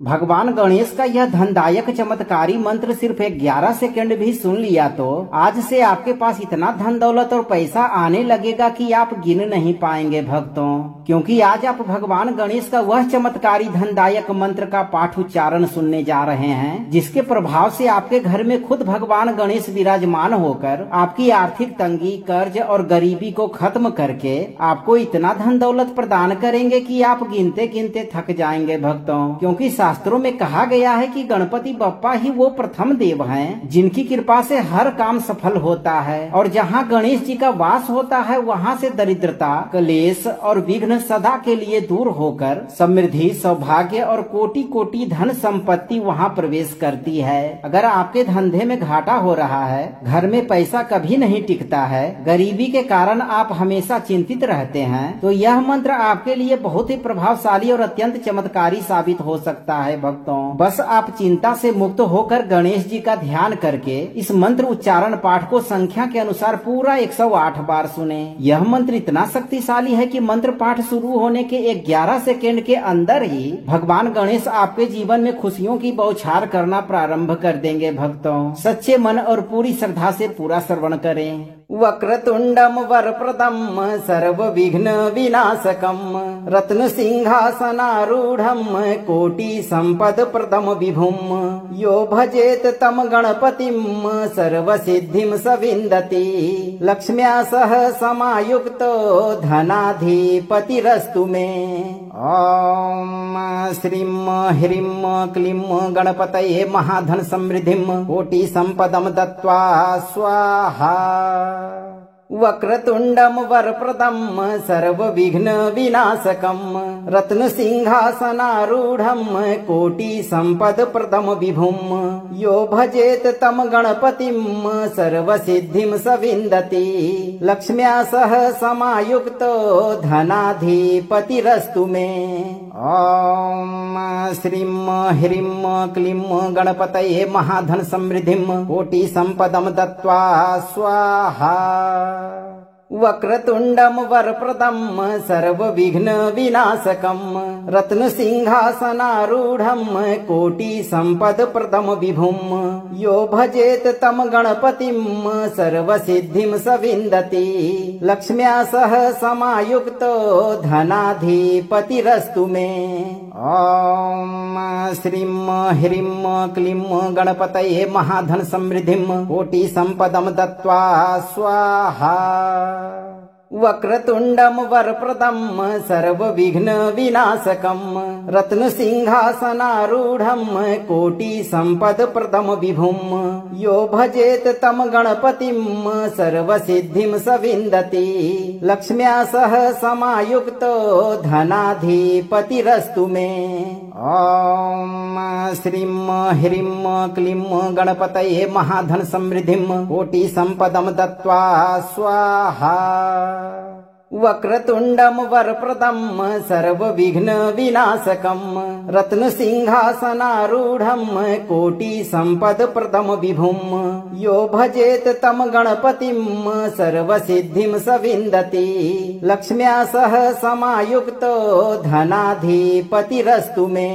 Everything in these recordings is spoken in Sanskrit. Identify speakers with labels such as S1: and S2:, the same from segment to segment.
S1: भगवान गणेश का यह धनदायक चमत्कारी मंत्र सिर्फ 11 सेकंड भी सुन लिया तो आज से आपके पास इतना धन दौलत और पैसा आने लगेगा कि आप गिन नहीं पाएंगे भक्तों। क्योंकि आज आप भगवान गणेश का वह चमत्कारी धनदायक मंत्र का पाठ उच्चारण सुनने जा रहे हैं, जिसके प्रभाव से आपके घर में खुद भगवान गणेश विराजमान होकर आपकी आर्थिक तंगी, कर्ज और गरीबी को खत्म करके आपको इतना धन दौलत प्रदान करेंगे कि आप गिनते गिनते थक जाएंगे भक्तों। क्योंकि शास्त्रों में कहा गया है कि गणपति बप्पा ही वो प्रथम देव हैं जिनकी कृपा से हर काम सफल होता है, और जहाँ गणेश जी का वास होता है वहाँ से दरिद्रता, क्लेश और विघ्न सदा के लिए दूर होकर समृद्धि, सौभाग्य और कोटि कोटि धन संपत्ति वहाँ प्रवेश करती है। अगर आपके धंधे में घाटा हो रहा है, घर में पैसा कभी नहीं टिकता है, गरीबी के कारण आप हमेशा चिंतित रहते हैं, तो यह मंत्र आपके लिए बहुत ही प्रभावशाली और अत्यंत चमत्कारी साबित हो सकता है भक्तों। बस आप चिंता से मुक्त होकर गणेश जी का ध्यान करके इस मंत्र उच्चारण पाठ को संख्या के अनुसार पूरा 108 बार सुने। यह मंत्र इतना शक्तिशाली है कि मंत्र पाठ शुरू होने के 11 सेकेंड के अंदर ही भगवान गणेश आपके जीवन में खुशियों की बौछार करना प्रारंभ कर देंगे भक्तों। सच्चे मन और पूरी श्रद्धा से पूरा श्रवण करें। वक्रतुंडम वरप्रदम सर्व विघ्न विनाशकम रत्न सिंहासनारूढ़म कोटि संपद प्रदम विभुम यो भजेत तम गणपतिम सर्व सिद्धिम स विन्दति लक्ष्म्या सह समायुक्तो धनाधिपतिरस्तु मे। ओम श्रीम ह्रीम क्लीम गणपतये महाधन समृद्धिम कोटि संपदम दत्त्वा स्वाहा। वक्रतुंडम वरप्रदम सर्व विघ्न विनाशकम रत्न सिंहासनारूढ़म कोटि संपद प्रदम विभुम यो भजेत तम गणपतिम सर्व सिद्धिम स विन्दति लक्ष्म्या सह समायुक्तो धनाधिपतिरस्तु मे। ओम श्रीम ह्रीम क्लीम गणपतये महाधन समृद्धिम कोटि संपदम दत्त्वा स्वाहा। वक्रतुंडम वरप्रदम सर्व विघ्न विनाशकम रत्न सिंहासनारूढ़म कोटि संपद प्रदम विभुम यो भजेत तम गणपतिम सर्व सिद्धिम स विन्दति लक्ष्म्या सह समायुक्तो धनाधिपतिरस्तु मे। ओम श्रीम ह्रीम क्लीम गणपतये महाधन समृद्धिम कोटि संपदम दत्त्वा स्वाहा। वक्रतुंडम वरप्रदम सर्व विघ्न विनाशकम रत्न सिंहासनारूढ़म कोटि संपद प्रदम विभुम यो भजेत तम गणपतिम सर्व सिद्धिम स विन्दति लक्ष्म्या सह समायुक्तो धनाधिपतिरस्तु मे। ओम श्रीम ह्रीम क्लीम गणपतये महाधन समृद्धिम कोटि संपदम दत्त्वा स्वाहा। वक्रतुंडम वरप्रदम सर्व विघ्न विनाशकम रत्न सिंहासनारूढ़म कोटि संपद प्रदम विभुम यो भजेत तम गणपतिम सर्व सिद्धिम स विन्दति लक्ष्म्या सह समायुक्तो धनाधिपतिरस्तु मे।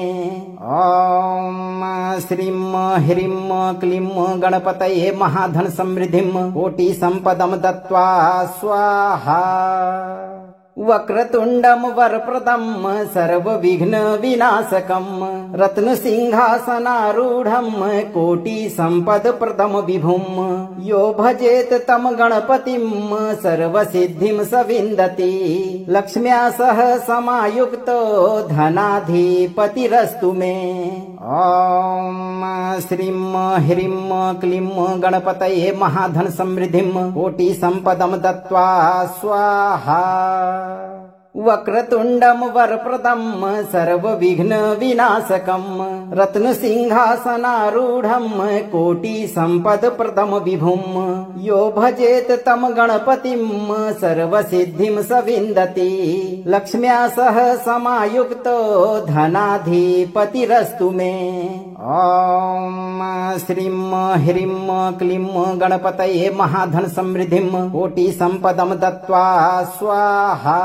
S1: ओम श्रीम ह्रीम क्लीम गणपतये महाधन समृद्धिम कोटि संपदम दत्त्वा स्वाहा। वक्रतुंडम वरप्रदम सर्व विघ्न विनाशकम रत्न सिंहासनारूढ़म कोटि संपद प्रदम विभुम यो भजेत तम गणपतिम सर्व सिद्धिम स विन्दति लक्ष्म्या सह समायुक्तो धनाधिपतिरस्तु मे। ओम श्रीम ह्रीम क्लीम गणपतये महाधन समृद्धिम कोटि संपदम दत्त्वा स्वाहा। वक्रतुंडम वरप्रदम सर्व विघ्न विनाशकम रत्न सिंहासनारूढ़म कोटि संपद प्रदम विभुम यो भजेत तम गणपतिम सर्व सिद्धिम स विन्दति लक्ष्म्या सह समायुक्तो धनाधिपतिरस्तु मे। ओम श्रीम ह्रीम क्लीम गणपतये महाधन समृद्धिम कोटि संपदम दत्त्वा स्वाहा।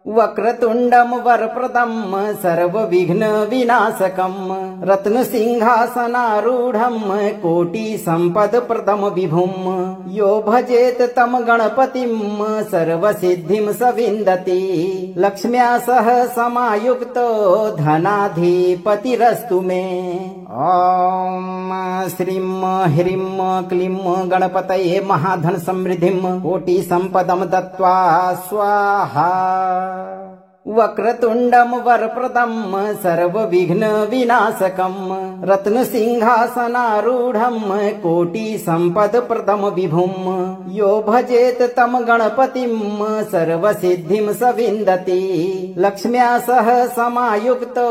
S1: वक्रतुण्डं वरप्रदं सर्वविघ्नविनाशकं रत्नसिंहासनारूढं कोटिसम्पदप्रदं विभुं यो भजेत तं गणपतिं सर्वसिद्धिं स विन्दति लक्ष्म्या सह समायुक्तो धनाधिपतिरस्तु मे। ॐ श्रीं ह्रीं क्लीं गणपतये महाधन समृद्धिं कोटिसम्पदं दत्त्वा स्वाहा। वक्रतुण्डं वरप्रदं सर्वविघ्नविनाशकं रत्नसिंहासनारूढं कोटिसम्पदप्रदं विभुं यो भजेत तं गणपतिं सर्वसिद्धिं स विन्दति लक्ष्म्या सह समायुक्तो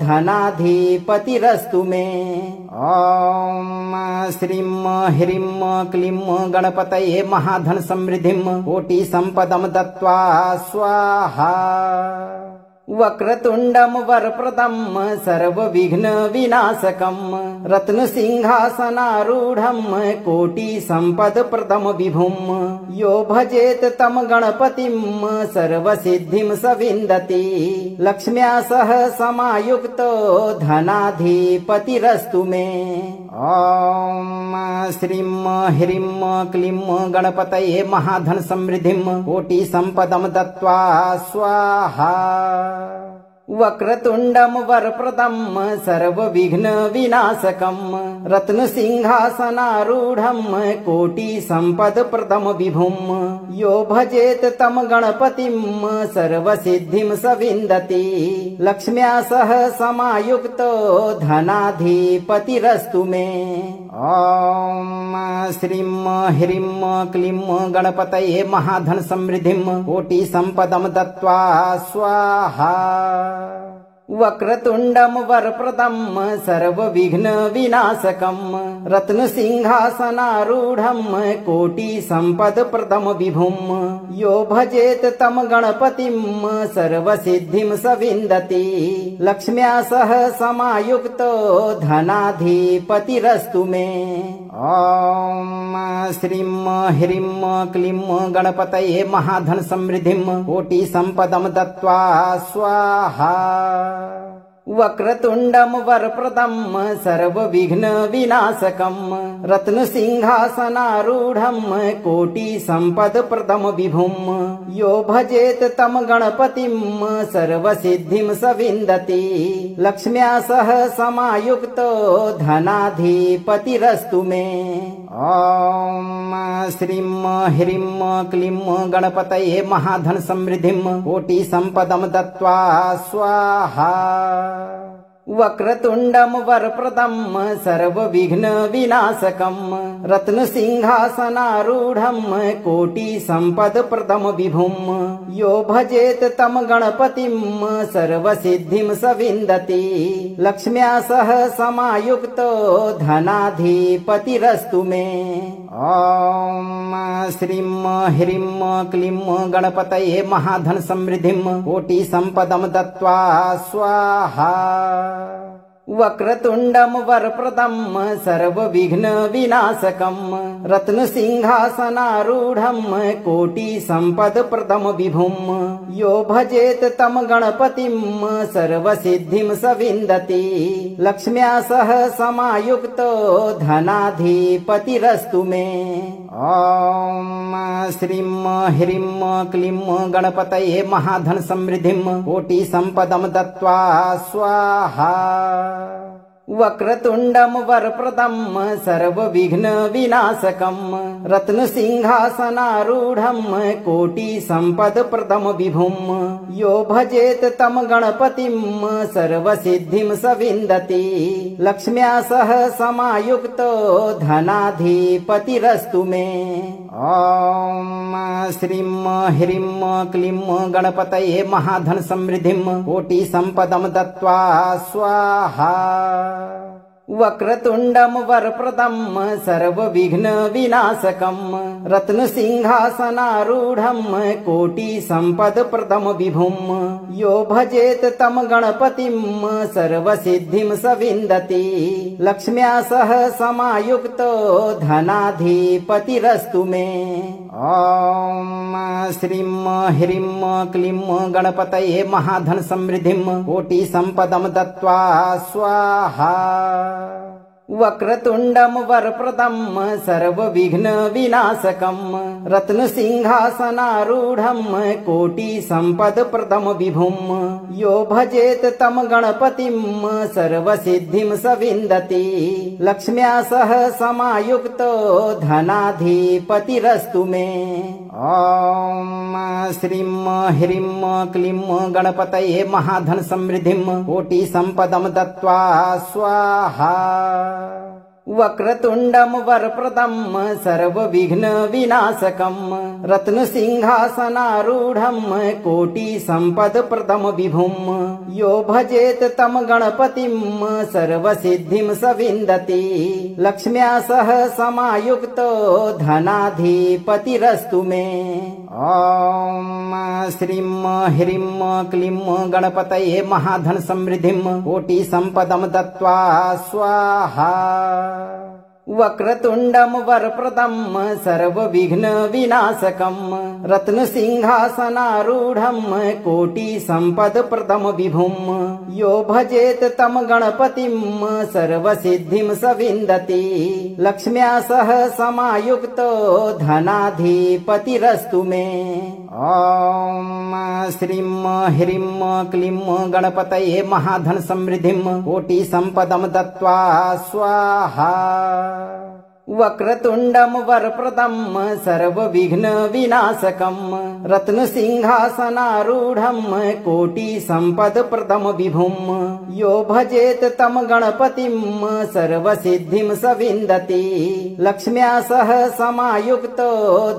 S1: धनाधिपतिरस्तु मे। ॐ श्रीं ह्रीं क्लीं गणपतये महाधन समृद्धिं कोटिसम्पदं दत्त्वा स्वाहा। वक्रतुण्डं वरप्रदं सर्वविघ्नविनाशकं रत्नसिंहासनारूढं कोटिसम्पदप्रदं विभुं यो भजेत तं गणपतिं सर्वसिद्धिं स विन्दति लक्ष्म्या सह समायुक्तो धनाधिपतिरस्तु मे। ॐ श्रीं ह्रीं क्लीं गणपतये महाधन समृद्धिं कोटिसम्पदं दत्त्वा स्वाहा। वक्रतुण्डं वरप्रदं सर्वविघ्नविनाशकं रत्नसिंहासनारूढं कोटिसम्पदप्रदं विभुं यो भजेत तं गणपतिं सर्वसिद्धिं स विन्दति लक्ष्म्या सह समायुक्तो धनाधिपतिरस्तु मे। ॐ श्रीं ह्रीं क्लीं गणपतये महाधन समृद्धिं कोटिसम्पदं दत्त्वा स्वाहा। वक्रतुण्डं वरप्रदं सर्वविघ्नविनाशकं रत्नसिंहासनारूढं कोटिसम्पदप्रदं विभुं यो भजेत तं गणपतिं सर्वसिद्धिं स विन्दति लक्ष्म्या सह समायुक्तो धनाधिपतिरस्तु मे। ॐ श्रीं ह्रीं क्लीं गणपतये महाधन समृद्धिं कोटिसम्पदं दत्त्वा स्वाहा। वक्रतुण्डं वरप्रदं सर्वविघ्नविनाशकं रत्नसिंहासनारूढं कोटिसम्पदप्रदं विभुं यो भजेत तं गणपतिं सर्वसिद्धिं स विन्दति लक्ष्म्या सह समायुक्तो धनाधिपतिरस्तु मे। ॐ श्रीं ह्रीं क्लीं गणपतये महाधन समृद्धिं कोटिसम्पदं दत्त्वा स्वाहा। वक्रतुण्डं वरप्रदं सर्वविघ्नविनाशकं रत्नसिंहासनारूढं कोटिसम्पदप्रदं विभुं यो भजेत तं गणपतिं सर्वसिद्धिं स विन्दति लक्ष्म्या सह समायुक्तो धनाधिपतिरस्तु मे। ॐ श्रीं ह्रीं क्लीं गणपतये महाधन समृद्धिं कोटिसम्पदं दत्त्वा स्वाहा। वक्रतुण्डं वरप्रदं सर्वविघ्नविनाशकं रत्नसिंहासनारूढं कोटिसम्पदप्रदं विभुं यो भजेत तं गणपतिं सर्वसिद्धिं स विन्दति लक्ष्म्या सह समायुक्तो धनाधिपतिरस्तु मे। ॐ श्रीं ह्रीं क्लीं गणपतये महाधन समृद्धिं कोटिसम्पदं दत्त्वा स्वाहा। वक्रतुण्डं वरप्रदं सर्वविघ्नविनाशकं रत्नसिंहासनारूढं कोटिसम्पदप्रदं विभुं यो भजेत तं गणपतिं सर्वसिद्धिं स विन्दति लक्ष्म्या सह समायुक्तो धनाधिपतिरस्तु मे। ॐ श्रीं ह्रीं क्लीं गणपतये महाधन समृद्धिं कोटिसम्पदं दत्त्वा स्वाहा। वक्रतुण्डं वरप्रदं सर्वविघ्नविनाशकं रत्नसिंहासनारूढं कोटिसम्पदप्रदं विभुं यो भजेत तं गणपतिं सर्वसिद्धिं स विन्दति लक्ष्म्या सह समायुक्तो धनाधिपतिरस्तु मे। ॐ श्रीं ह्रीं क्लीं गणपतये महाधन समृद्धिं कोटिसम्पदं दत्त्वा स्वाहा। वक्रतुण्डं वरप्रदं सर्वविघ्नविनाशकं रत्नसिंहासनारूढं कोटिसम्पदप्रदं विभुं यो भजेत तं गणपतिं सर्वसिद्धिं स विन्दति लक्ष्म्या सह समायुक्तो धनाधिपतिरस्तु मे। ॐ श्रीं ह्रीं क्लीं गणपतये महाधन समृद्धिं कोटिसम्पदं दत्त्वा स्वाहा। वक्रतुण्डं वरप्रदं सर्वविघ्नविनाशकं रत्नसिंहासनारूढं कोटिसम्पदप्रदं विभुं यो भजेत तं गणपतिं सर्वसिद्धिं स विन्दति लक्ष्म्या सह समायुक्तो धनाधिपतिरस्तु मे। ॐ श्रीं ह्रीं क्लीं गणपतये महाधन समृद्धिं कोटिसम्पदं दत्त्वा स्वाहा। वक्रतुण्डं वरप्रदं सर्वविघ्नविनाशकं रत्नसिंहासनारूढं कोटिसम्पदप्रदं विभुं यो भजेत तं गणपतिं सर्वसिद्धिं स विन्दति लक्ष्म्या सह समायुक्तो धनाधिपतिरस्तु मे। ॐ श्रीं ह्रीं क्लीं गणपतये महाधन समृद्धिं कोटिसम्पदं दत्त्वा स्वाहा। वक्रतुण्डं वरप्रदं सर्वविघ्नविनाशकं रत्नसिंहासनारूढं कोटिसम्पदप्रदं विभुं यो भजेत तं गणपतिं सर्वसिद्धिं स विन्दति लक्ष्म्या सह समायुक्तो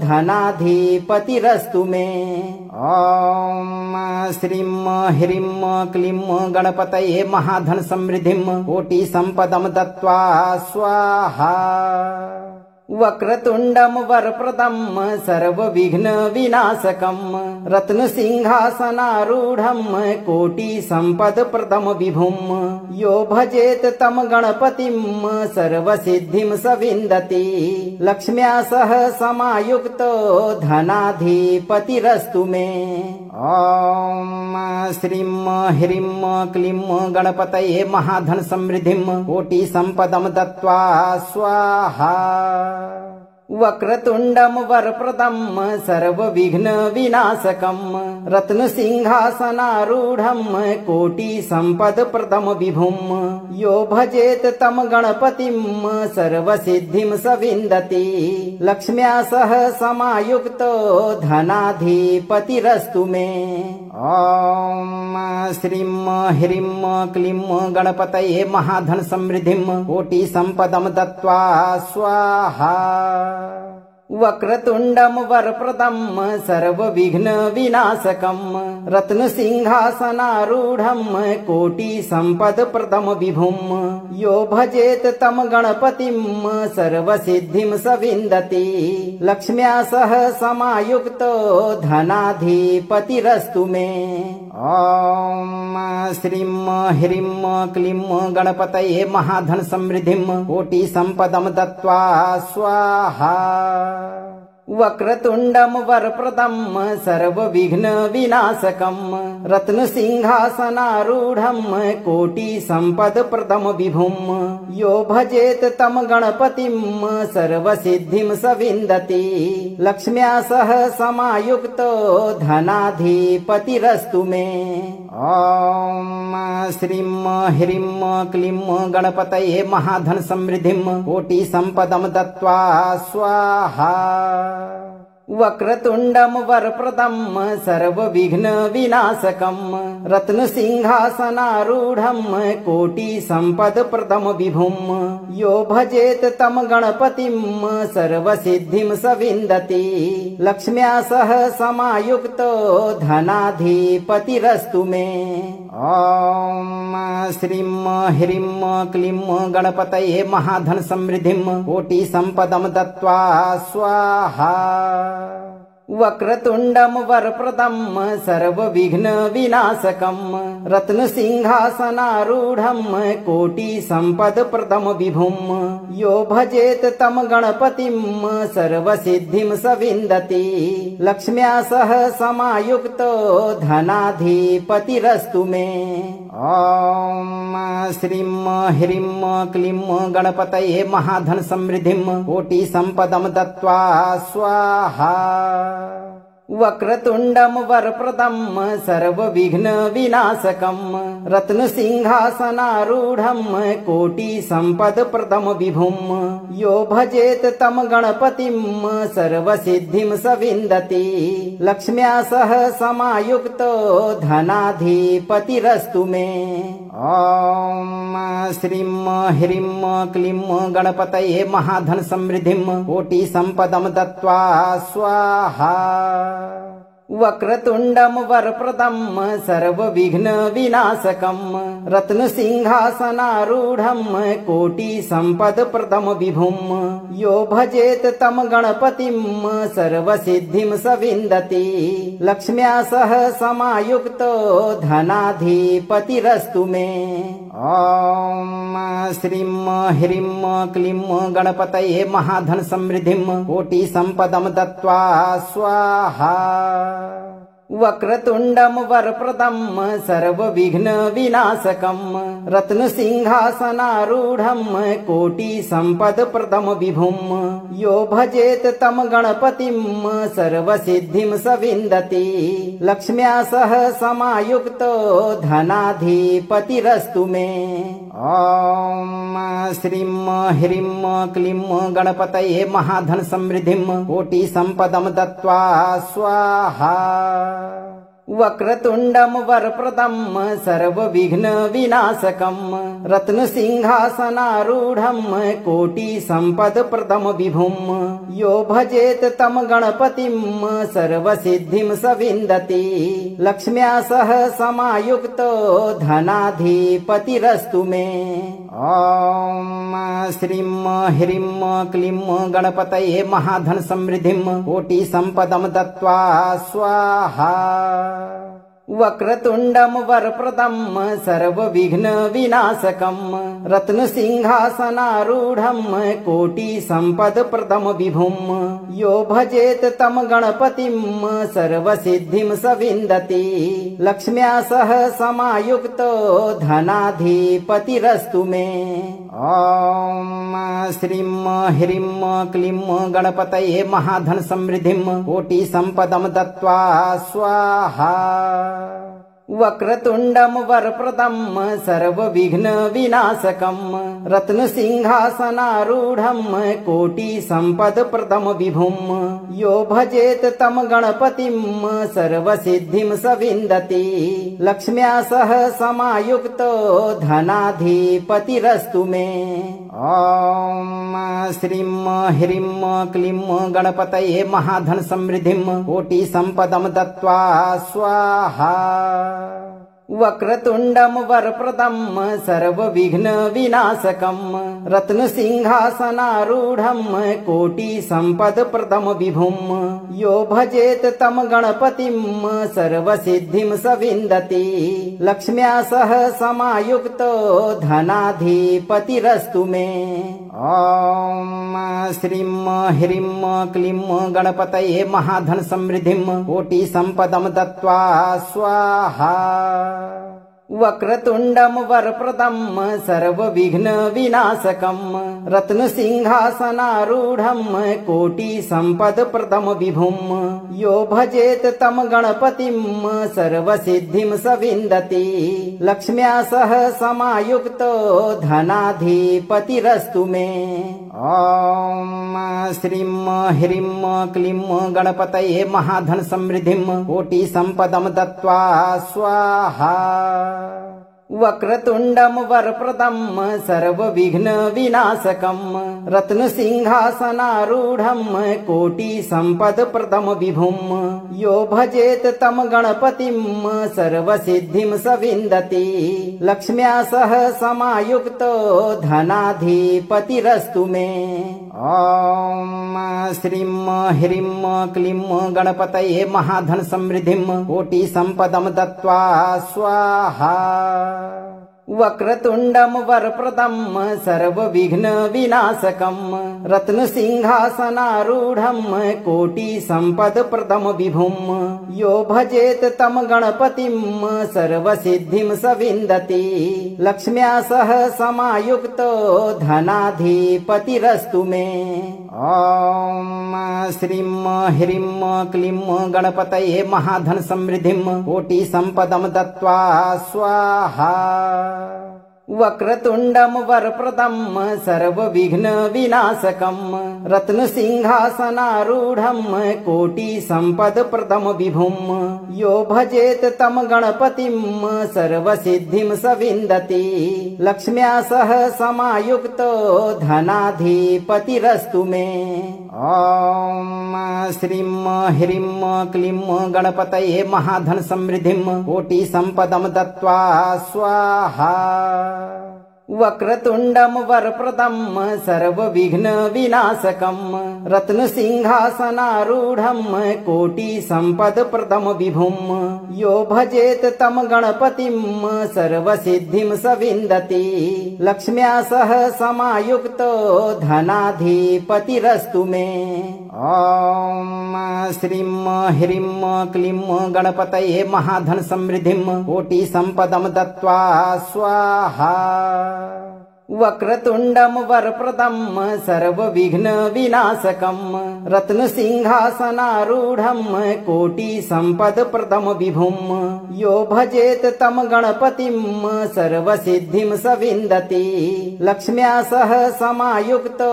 S1: धनाधिपतिरस्तु मे। ॐ श्रीं ह्रीं क्लीं गणपतये महाधन समृद्धिं कोटिसम्पदं दत्त्वा स्वाहा। वक्रतुण्डं वरप्रदं सर्वविघ्नविनाशकं रत्नसिंहासनारूढं कोटिसम्पदप्रदं विभुं यो भजेत तं गणपतिं सर्वसिद्धिं स विन्दति लक्ष्म्या सह समायुक्तो धनाधिपतिरस्तु मे। ॐ श्रीं ह्रीं क्लीं गणपतये महाधन समृद्धिं कोटिसम्पदं दत्त्वा स्वाहा। वक्रतुण्डं वरप्रदं सर्वविघ्नविनाशकं रत्नसिंहासनारूढं कोटिसम्पदप्रदं विभुं यो भजेत तं गणपतिं सर्वसिद्धिं स विन्दति लक्ष्म्या सह समायुक्तो धनाधिपतिरस्तु मे। ॐ श्रीं ह्रीं क्लीं गणपतये महाधन समृद्धिं कोटिसम्पदं दत्त्वा स्वाहा। वक्रतुण्डं वरप्रदं सर्वविघ्नविनाशकं रत्नसिंहासनारूढं कोटिसम्पदप्रदं विभुं यो भजेत तं गणपतिं सर्वसिद्धिं स विन्दति लक्ष्म्या सह समायुक्तो धनाधिपतिरस्तु मे। ॐ श्रीं ह्रीं क्लीं गणपतये महाधन समृद्धिं कोटिसम्पदं दत्त्वा स्वाहा। वक्रतुण्डं वरप्रदं सर्वविघ्नविनाशकं रत्नसिंहासनारूढं कोटिसम्पदप्रदं विभुं यो भजेत तं गणपतिं सर्वसिद्धिं स विन्दति लक्ष्म्या सह समायुक्तो धनाधिपतिरस्तु मे। ॐ श्रीं ह्रीं क्लीं गणपतये महाधन समृद्धिं कोटिसम्पदं दत्त्वा स्वाहा। वक्रतुण्डं वरप्रदं सर्वविघ्नविनाशकं रत्नसिंहासनारूढं कोटिसम्पदप्रदं विभुं यो भजेत तं गणपतिं सर्वसिद्धिं स विन्दति लक्ष्म्या सह समायुक्तो धनाधिपतिरस्तु मे। ॐ श्रीं ह्रीं क्लीं गणपतये महाधन समृद्धिं कोटिसम्पदं दत्त्वा स्वाहा। वक्रतुण्डं वरप्रदं सर्वविघ्नविनाशकं रत्नसिंहासनारूढं कोटिसम्पदप्रदं विभुं यो भजेत तं गणपतिं सर्वसिद्धिं स विन्दति लक्ष्म्या सह समायुक्तो धनाधिपतिरस्तु मे। ॐ श्रीं ह्रीं क्लीं गणपतये महाधन समृद्धिं कोटिसम्पदं दत्त्वा स्वाहा। वक्रतुण्डं वरप्रदं सर्वविघ्नविनाशकं रत्नसिंहासनारूढं कोटिसम्पदप्रदं विभुं यो भजेत तं गणपतिं सर्वसिद्धिं स विन्दति लक्ष्म्या सह समायुक्तो धनाधिपतिरस्तु मे। ॐ श्रीं ह्रीं क्लीं गणपतये महाधन समृद्धिं कोटिसम्पदं दत्त्वा स्वाहा। वक्रतुण्डं वरप्रदं सर्वविघ्नविनाशकं रत्नसिंहासनारूढं कोटिसम्पदप्रदं विभुं यो भजेत तं गणपतिं सर्वसिद्धिं स विन्दति लक्ष्म्या सह समायुक्तो धनाधिपतिरस्तु मे। ॐ श्रीं ह्रीं क्लीं गणपतये महाधन समृद्धिं कोटिसम्पदं दत्त्वा स्वाहा। वक्रतुण्डं वरप्रदं सर्वविघ्नविनाशकं रत्नसिंहासनारूढं कोटिसम्पदप्रदं विभुं यो भजेत तं गणपतिं सर्वसिद्धिं स विन्दति लक्ष्म्या सह समायुक्तो धनाधिपतिरस्तु मे। ॐ श्रीं ह्रीं क्लीं गणपतये महाधन समृद्धिं कोटिसम्पदं दत्त्वा स्वाहा। वक्रतुण्डं वरप्रदं सर्वविघ्नविनाशकं रत्नसिंहासनारूढं कोटिसम्पदप्रदं विभुं यो भजेत तं गणपतिं सर्वसिद्धिं स विन्दति लक्ष्म्या सह समायुक्तो धनाधिपतिरस्तु मे। ॐ श्रीं ह्रीं क्लीं गणपतये महाधन समृद्धिं कोटिसम्पदं दत्त्वा स्वाहा। वक्रतुण्डं वरप्रदं सर्वविघ्नविनाशकं रत्नसिंहासनारूढं कोटिसम्पदप्रदं विभुं यो भजेत तं गणपतिं सर्वसिद्धिं स विन्दति लक्ष्म्या सह समायुक्तो धनाधिपतिरस्तु मे। ॐ श्रीं ह्रीं क्लीं गणपतये महाधन समृद्धिं कोटिसम्पदं दत्त्वा स्वाहा। वक्रतुण्डं वरप्रदं सर्वविघ्नविनाशकं रत्नसिंहासनारूढं कोटिसम्पदप्रदं विभुं यो भजेत तं गणपतिं सर्वसिद्धिं स विन्दति लक्ष्म्या सह समायुक्तो धनाधिपतिरस्तु मे। ॐ श्रीं ह्रीं क्लीं गणपतये महाधन समृद्धिं कोटिसम्पदं दत्त्वा स्वाहा। वक्रतुण्डं वरप्रदं सर्वविघ्नविनाशकं रत्नसिंहासनारूढं कोटिसम्पदप्रदं विभुं यो भजेत तं गणपतिं सर्वसिद्धिं स विन्दति लक्ष्म्या सह समायुक्तो धनाधिपतिरस्तु मे। ॐ श्रीं ह्रीं क्लीं गणपतये महाधन समृद्धिं कोटिसम्पदं दत्त्वा स्वाहा। वक्रतुण्डं वरप्रदं सर्वविघ्न विनाशकं रत्नसिंहासनारूढं कोटिसम्पदप्रदं विभुं यो भजेत तं गणपतिं सर्वसिद्धिं स विन्दति लक्ष्म्या सह समायुक्तो धनाधिपतिरस्तु मे। ॐ श्रीं ह्रीं क्लीं गणपतये महाधन समृद्धिं कोटिसम्पदं दत्त्वा स्वाहा। वक्रतुण्डं वरप्रदं सर्वविघ्न विनाशकं रत्नसिंहासनारूढं कोटिसम्पदप्रदं विभुं यो भजेत तं गणपतिं सर्वसिद्धिं स विन्दति लक्ष्म्या सह समायुक्तो धनाधिपतिरस्तु मे। ॐ श्रीं ह्रीं क्लीं गणपतये महाधन समृद्धिं कोटिसम्पदं दत्त्वा स्वाहा। वक्रतुण्डं वरप्रदं सर्वविघ्न विनाशकं रत्नसिंहासनारूढं कोटिसम्पदप्रदं विभुं यो भजेत तं गणपतिं सर्वसिद्धिं स विन्दति लक्ष्म्या सह समायुक्तो धनाधिपतिरस्तु मे। ॐ श्रीं ह्रीं क्लीं गणपतये महाधन समृद्धिं कोटिसम्पदं दत्त्वा स्वाहा। वक्रतुण्डं वरप्रदं सर्वविघ्न विनाशकं रत्नसिंहासनारूढं कोटिसम्पदप्रदं विभुं यो भजेत तं गणपतिं सर्वसिद्धिं स विन्दति लक्ष्म्या सह समायुक्तो धनाधिपतिरस्तु मे। ॐ श्रीं ह्रीं क्लीं गणपतये महाधन समृद्धिं कोटिसम्पदं दत्त्वा स्वाहा। वक्रतुण्डं वरप्रदं सर्वविघ्न विनाशकं रत्नसिंहासनारूढं कोटिसम्पदप्रदं विभुं यो भजेत तं गणपतिं सर्वसिद्धिं स विन्दति लक्ष्म्या सह समायुक्तो धनाधिपतिरस्तु मे। ॐ श्रीं ह्रीं क्लीं गणपतये महाधन समृद्धिं कोटिसम्पदं दत्त्वा स्वाहा। वक्रतुण्डं वरप्रदं सर्वविघ्न विनाशकं रत्नसिंहासनारूढं कोटिसम्पदप्रदं विभुं यो भजेत तं गणपतिं सर्वसिद्धिं स विन्दति लक्ष्म्या सह समायुक्तो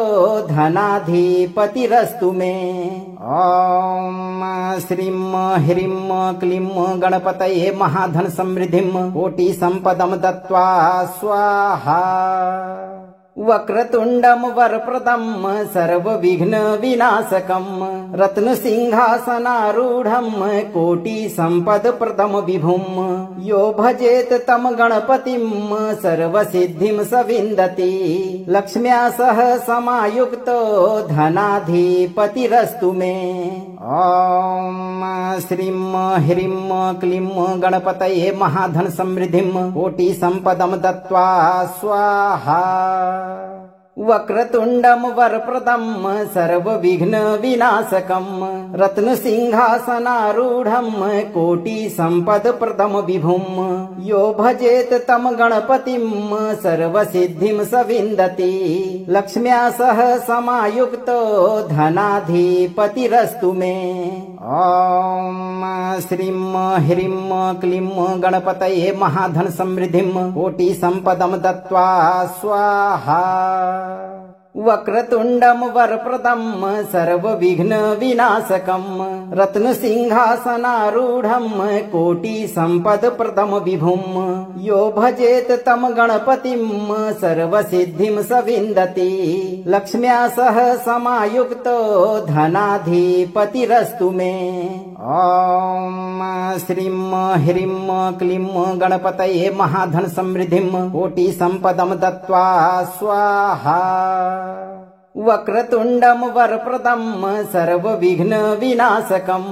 S1: धनाधिपतिरस्तु मे। ॐ श्रीं ह्रीं क्लीं गणपतये महाधन समृद्धिं कोटिसम्पदं दत्त्वा स्वाहा। वक्रतुण्डं वरप्रदं सर्वविघ्न विनाशकं रत्नसिंहासनारूढं कोटिसम्पदप्रदं विभुं यो भजेत तं गणपतिं सर्वसिद्धिं स विन्दति लक्ष्म्या सह समायुक्तो धनाधिपतिरस्तु मे। ॐ श्रीं ह्रीं क्लीं गणपतये महाधन समृद्धिं कोटिसम्पदं दत्त्वा स्वाहा। वक्रतुण्डं वरप्रदं सर्वविघ्न विनाशकं रत्नसिंहासनारूढं कोटिसम्पदप्रदं विभुं यो भजेत तं गणपतिं सर्वसिद्धिं स विन्दति लक्ष्म्या सह समायुक्तो धनाधिपतिरस्तु मे। ॐ श्रीं ह्रीं क्लीं गणपतये महाधन समृद्धिं कोटिसम्पदं दत्त्वा स्वाहा। वक्रतुण्डं वरप्रदं सर्वविघ्न विनाशकं रत्नसिंहासनारूढं कोटिसम्पदप्रदं विभुं यो भजेत तं गणपतिं सर्वसिद्धिं स विन्दति लक्ष्म्या सह समायुक्तो धनाधिपतिरस्तु मे। ॐ श्रीं ह्रीं क्लीं गणपतये महाधन समृद्धिं कोटिसम्पदं दत्त्वा स्वाहा। वक्रतुण्डं वरप्रदं सर्वविघ्नविनाशकं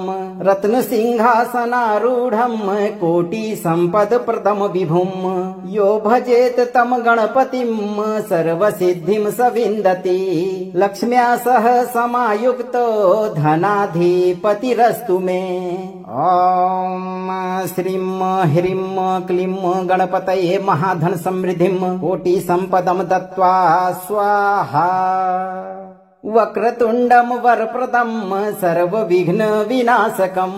S1: रत्नसिंहासनारूढं कोटिसम्पदप्रदं विभुं यो भजेत तं गणपतिं सर्वसिद्धिं स विन्दति लक्ष्म्या सह समायुक्तो धनाधिपतिरस्तु मे। ॐ श्रीं ह्रीं क्लीं गणपतये महाधन समृद्धिं कोटिसम्पदं दत्त्वा स्वाहा। वक्रतुण्डं वरप्रदं सर्वविघ्नविनाशकं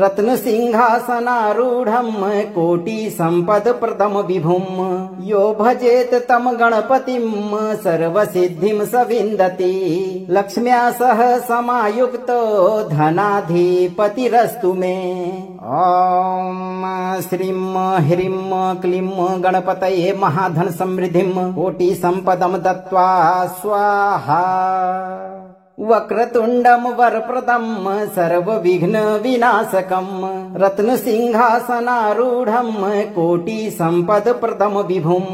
S1: रत्नसिंहासनारूढं कोटिसम्पदप्रदं विभुं यो भजेत तं गणपतिं सर्वसिद्धिं स विन्दति लक्ष्म्या सह समायुक्तो धनाधिपतिरस्तु मे। ॐ श्रीं ह्रीं क्लीं गणपतये महाधन समृद्धिं कोटिसम्पदं दत्त्वा स्वाहा। वक्रतुण्डं वरप्रदं सर्वविघ्नविनाशकं रत्नसिंहासनारूढं कोटिसम्पदप्रदं विभुं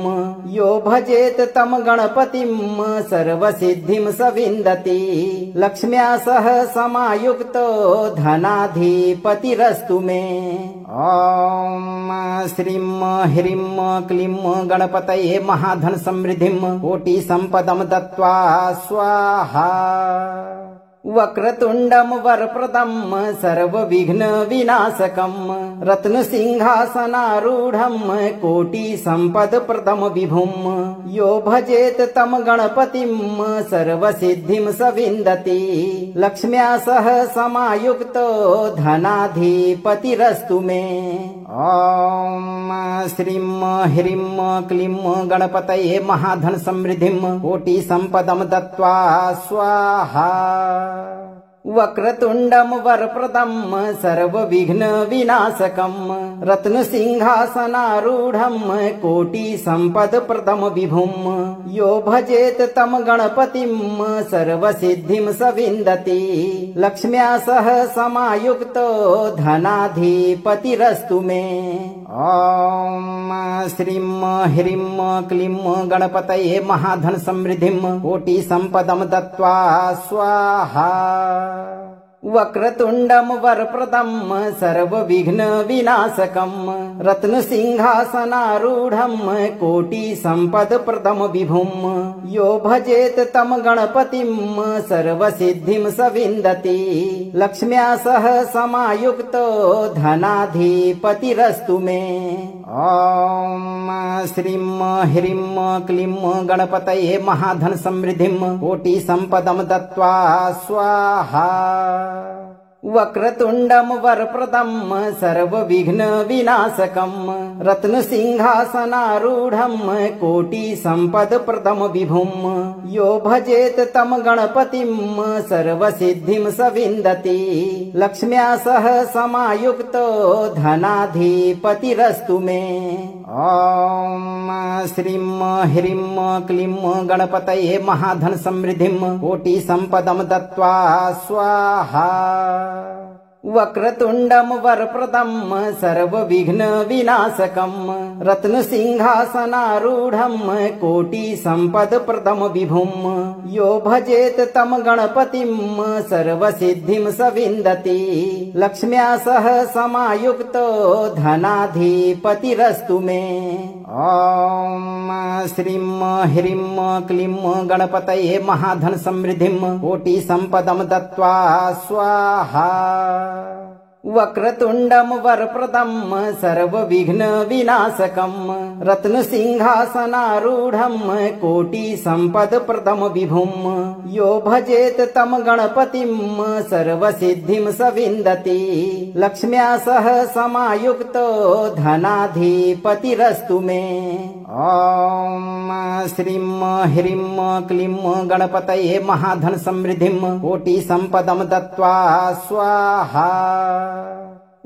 S1: यो भजेत तं गणपतिं सर्वसिद्धिं स विन्दति लक्ष्म्या सह समायुक्तो धनाधिपतिरस्तु मे। ॐ श्रीं ह्रीं क्लीं गणपतये महाधन समृद्धिं कोटिसम्पदं दत्त्वा स्वाहा। वक्रतुण्डं वरप्रदं सर्वविघ्नविनाशकं रत्नसिंहासनारूढं कोटिसम्पदप्रदं विभुं यो भजेत तं गणपतिं सर्वसिद्धिं स विन्दति लक्ष्म्या सह समायुक्तो धनाधिपतिरस्तु मे। ॐ श्रीं ह्रीं क्लीं गणपतये महाधन समृद्धिं कोटिसम्पदं दत्त्वा स्वाहा। वक्रतुण्डं वरप्रदं सर्वविघ्नविनाशकं रत्नसिंहासनारूढं कोटिसम्पदप्रदं विभुं यो भजेत तं गणपतिं सर्वसिद्धिं स विन्दति लक्ष्म्या सह समायुक्तो धनाधिपतिरस्तु मे। ॐ श्रीं ह्रीं क्लीं गणपतये महाधन समृद्धिं कोटिसम्पदं दत्त्वा स्वाहा। वक्रतुण्डं वरप्रदं सर्वविघ्नविनाशकं रत्नसिंहासनारूढं कोटिसम्पदप्रदं विभुं यो भजेत तं गणपतिं सर्वसिद्धिं स विन्दति लक्ष्म्या सह समायुक्तो धनाधिपतिरस्तु मे। ॐ श्रीं ह्रीं क्लीं गणपतये महाधन समृद्धिं कोटिसम्पदं दत्त्वा स्वाहा। वक्रतुण्डं वरप्रदं सर्वविघ्नविनाशकं रत्नसिंहासनारूढं कोटिसम्पदप्रदं विभुं यो भजेत तं गणपतिं सर्वसिद्धिं स विन्दति लक्ष्म्या सह समायुक्तो धनाधिपतिरस्तु मे। ॐ श्रीं ह्रीं क्लीं गणपतये महाधन समृद्धिं कोटिसम्पदं दत्त्वा स्वाहा। वक्रतुण्डं वरप्रदं सर्वविघ्नविनाशकं रत्नसिंहासनारूढं कोटिसम्पदप्रदं विभुं यो भजेत तं गणपतिं सर्वसिद्धिं स विन्दति लक्ष्म्या सह समायुक्तो धनाधिपतिरस्तु मे। ॐ श्रीं ह्रीं क्लीं गणपतये महाधन समृद्धिं कोटिसम्पदं दत्त्वा स्वाहा। वक्रतुण्डं वरप्रदं सर्वविघ्नविनाशकं रत्नसिंहासनारूढं कोटिसम्पदप्रदं विभुं यो भजेत तं गणपतिं सर्वसिद्धिं स विन्दति लक्ष्म्या सह समायुक्तो धनाधिपतिरस्तु मे। ॐ श्रीं ह्रीं क्लीं गणपतये महाधन समृद्धिं कोटिसम्पदं दत्त्वा स्वाहा।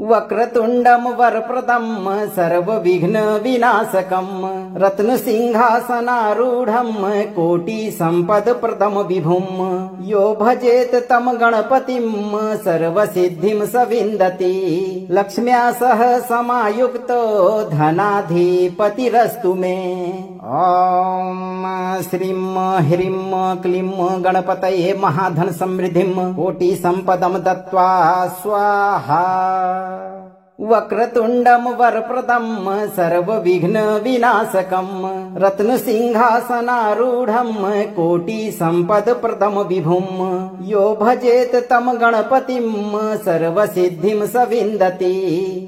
S1: वक्रतुण्डं वरप्रदं सर्वविघ्नविनाशकं रत्नसिंहासनारूढं कोटिसम्पदप्रदं विभुं यो भजेत तं गणपतिं सर्वसिद्धिं स विन्दति लक्ष्म्या सह समायुक्तो धनाधिपतिरस्तु मे। ॐ श्रीं ह्रीं क्लीं गणपतये महाधन समृद्धिं कोटि संपदं दत्त्वा स्वाहा। वक्रतुण्डं वरप्रदं सर्वविघ्न विनाशकं रत्न सिंहासनारूढं कोटि संपदप्रदं विभुं यो भजेत तं गणपतिं सर्वसिद्धिं स विन्दति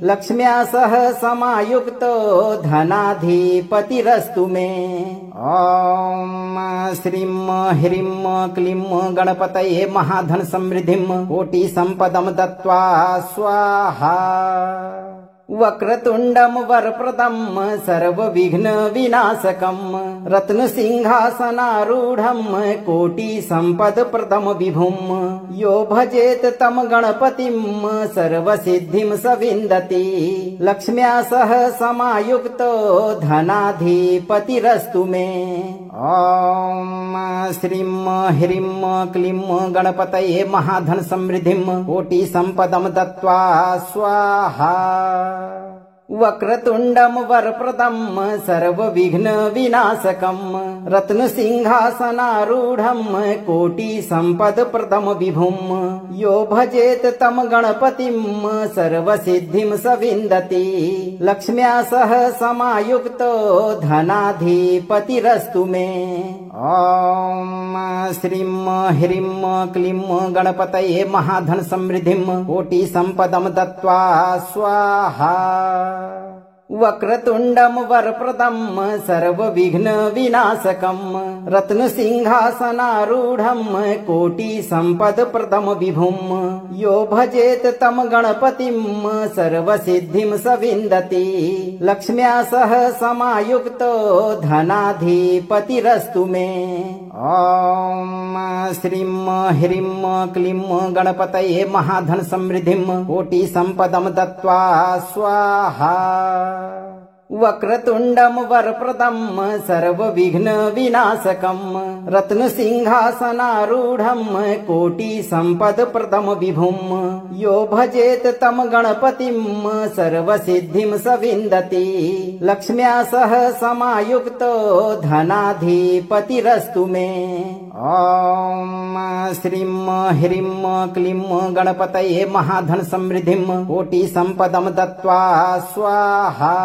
S1: लक्ष्म्या सह समायुक्तो धनाधिपतिरस्तु मे। ॐ श्रीं ह्रीं क्लीं गणपतये महाधन समृद्धिं कोटि संपदं दत्त्वा स्वाहा। वक्रतुण्डं वरप्रदं सर्वविघ्न विनाशकं रत्न सिंहासनारूढं कोटि संपदप्रदं विभुं यो भजेत तं गणपतिं सर्वसिद्धिं स विन्दति लक्ष्म्या सह समायुक्तो धनाधिपतिरस्तु मे। ॐ श्रीं ह्रीं क्लीं गणपतये महाधन समृद्धिं कोटि संपदं दत्त्वा स्वाहा। वक्रतुण्डं वरप्रदं सर्वविघ्न विनाशकं रत्न सिंहासनारूढं कोटि संपदप्रदं विभुं यो भजेत तं गणपतिं सर्वसिद्धिं स विन्दति लक्ष्म्या सह समायुक्तो धनाधिपतिरस्तु मे। ॐ श्रीं ह्रीं क्लीं गणपतये महाधन समृद्धिं कोटि संपदं दत्त्वा स्वाहा। वक्रतुण्डं वरप्रदं सर्वविघ्न विनाशकं रत्न सिंहासनारूढं कोटि संपदप्रदं विभुं यो भजेत तं गणपतिं सर्वसिद्धिं स विन्दति लक्ष्म्या सह समायुक्तो धनाधिपतिरस्तु मे। ॐ श्रीं ह्रीं क्लीं गणपतये महाधन समृद्धिं कोटि संपदं दत्त्वा स्वाहा। वक्रतुण्डं वरप्रदं सर्वविघ्न विनाशकं रत्न सिंहासनारूढं कोटि संपदप्रदं विभुं यो भजेत तं गणपतिं सर्वसिद्धिं स विन्दति लक्ष्म्या सह समायुक्तो धनाधिपतिरस्तु मे। ॐ श्रीं ह्रीं क्लीं गणपतये महाधन समृद्धिं कोटि संपदं दत्त्वा स्वाहा।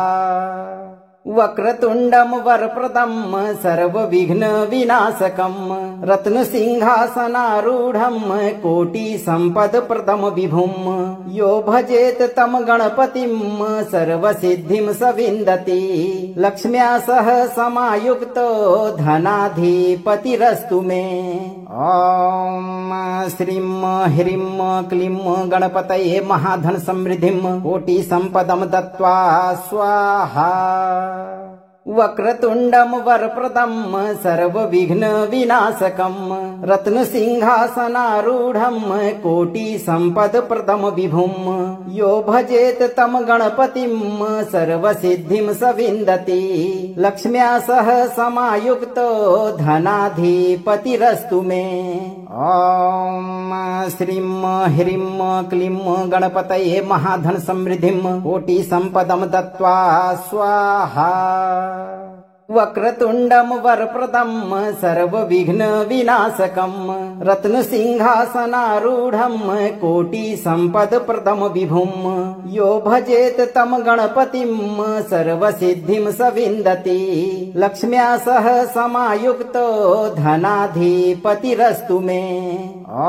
S1: वक्रतुण्डं वरप्रदं सर्वविघ्न विनाशकं रत्न सिंहासनारूढं कोटि संपदप्रदं विभुं यो भजेत तं गणपतिं सर्वसिद्धिं स विन्दति लक्ष्म्या सह समायुक्तो धनाधिपतिरस्तु मे। ॐ श्रीं ह्रीं क्लीं गणपतये महाधन समृद्धिं कोटि संपदं दत्त्वा स्वाहा। वक्रतुण्डं वरप्रदं सर्वविघ्न विनाशकं रत्न सिंहासनारूढं कोटि संपदप्रदं विभुं यो भजेत तं गणपतिं सर्वसिद्धिं स विन्दति लक्ष्म्या सह समायुक्तो धनाधिपतिरस्तु मे। ॐ श्रीं ह्रीं क्लीं गणपतये महाधन समृद्धिं कोटि संपदं दत्त्वा स्वाहा। वक्रतुण्डं वरप्रदं सर्वविघ्न विनाशकं रत्न सिंहासनारूढं कोटि संपदप्रदं विभुं यो भजेत तं गणपतिं सर्वसिद्धिं स विन्दति लक्ष्म्या सह समायुक्तो धनाधिपतिरस्तु मे। ॐ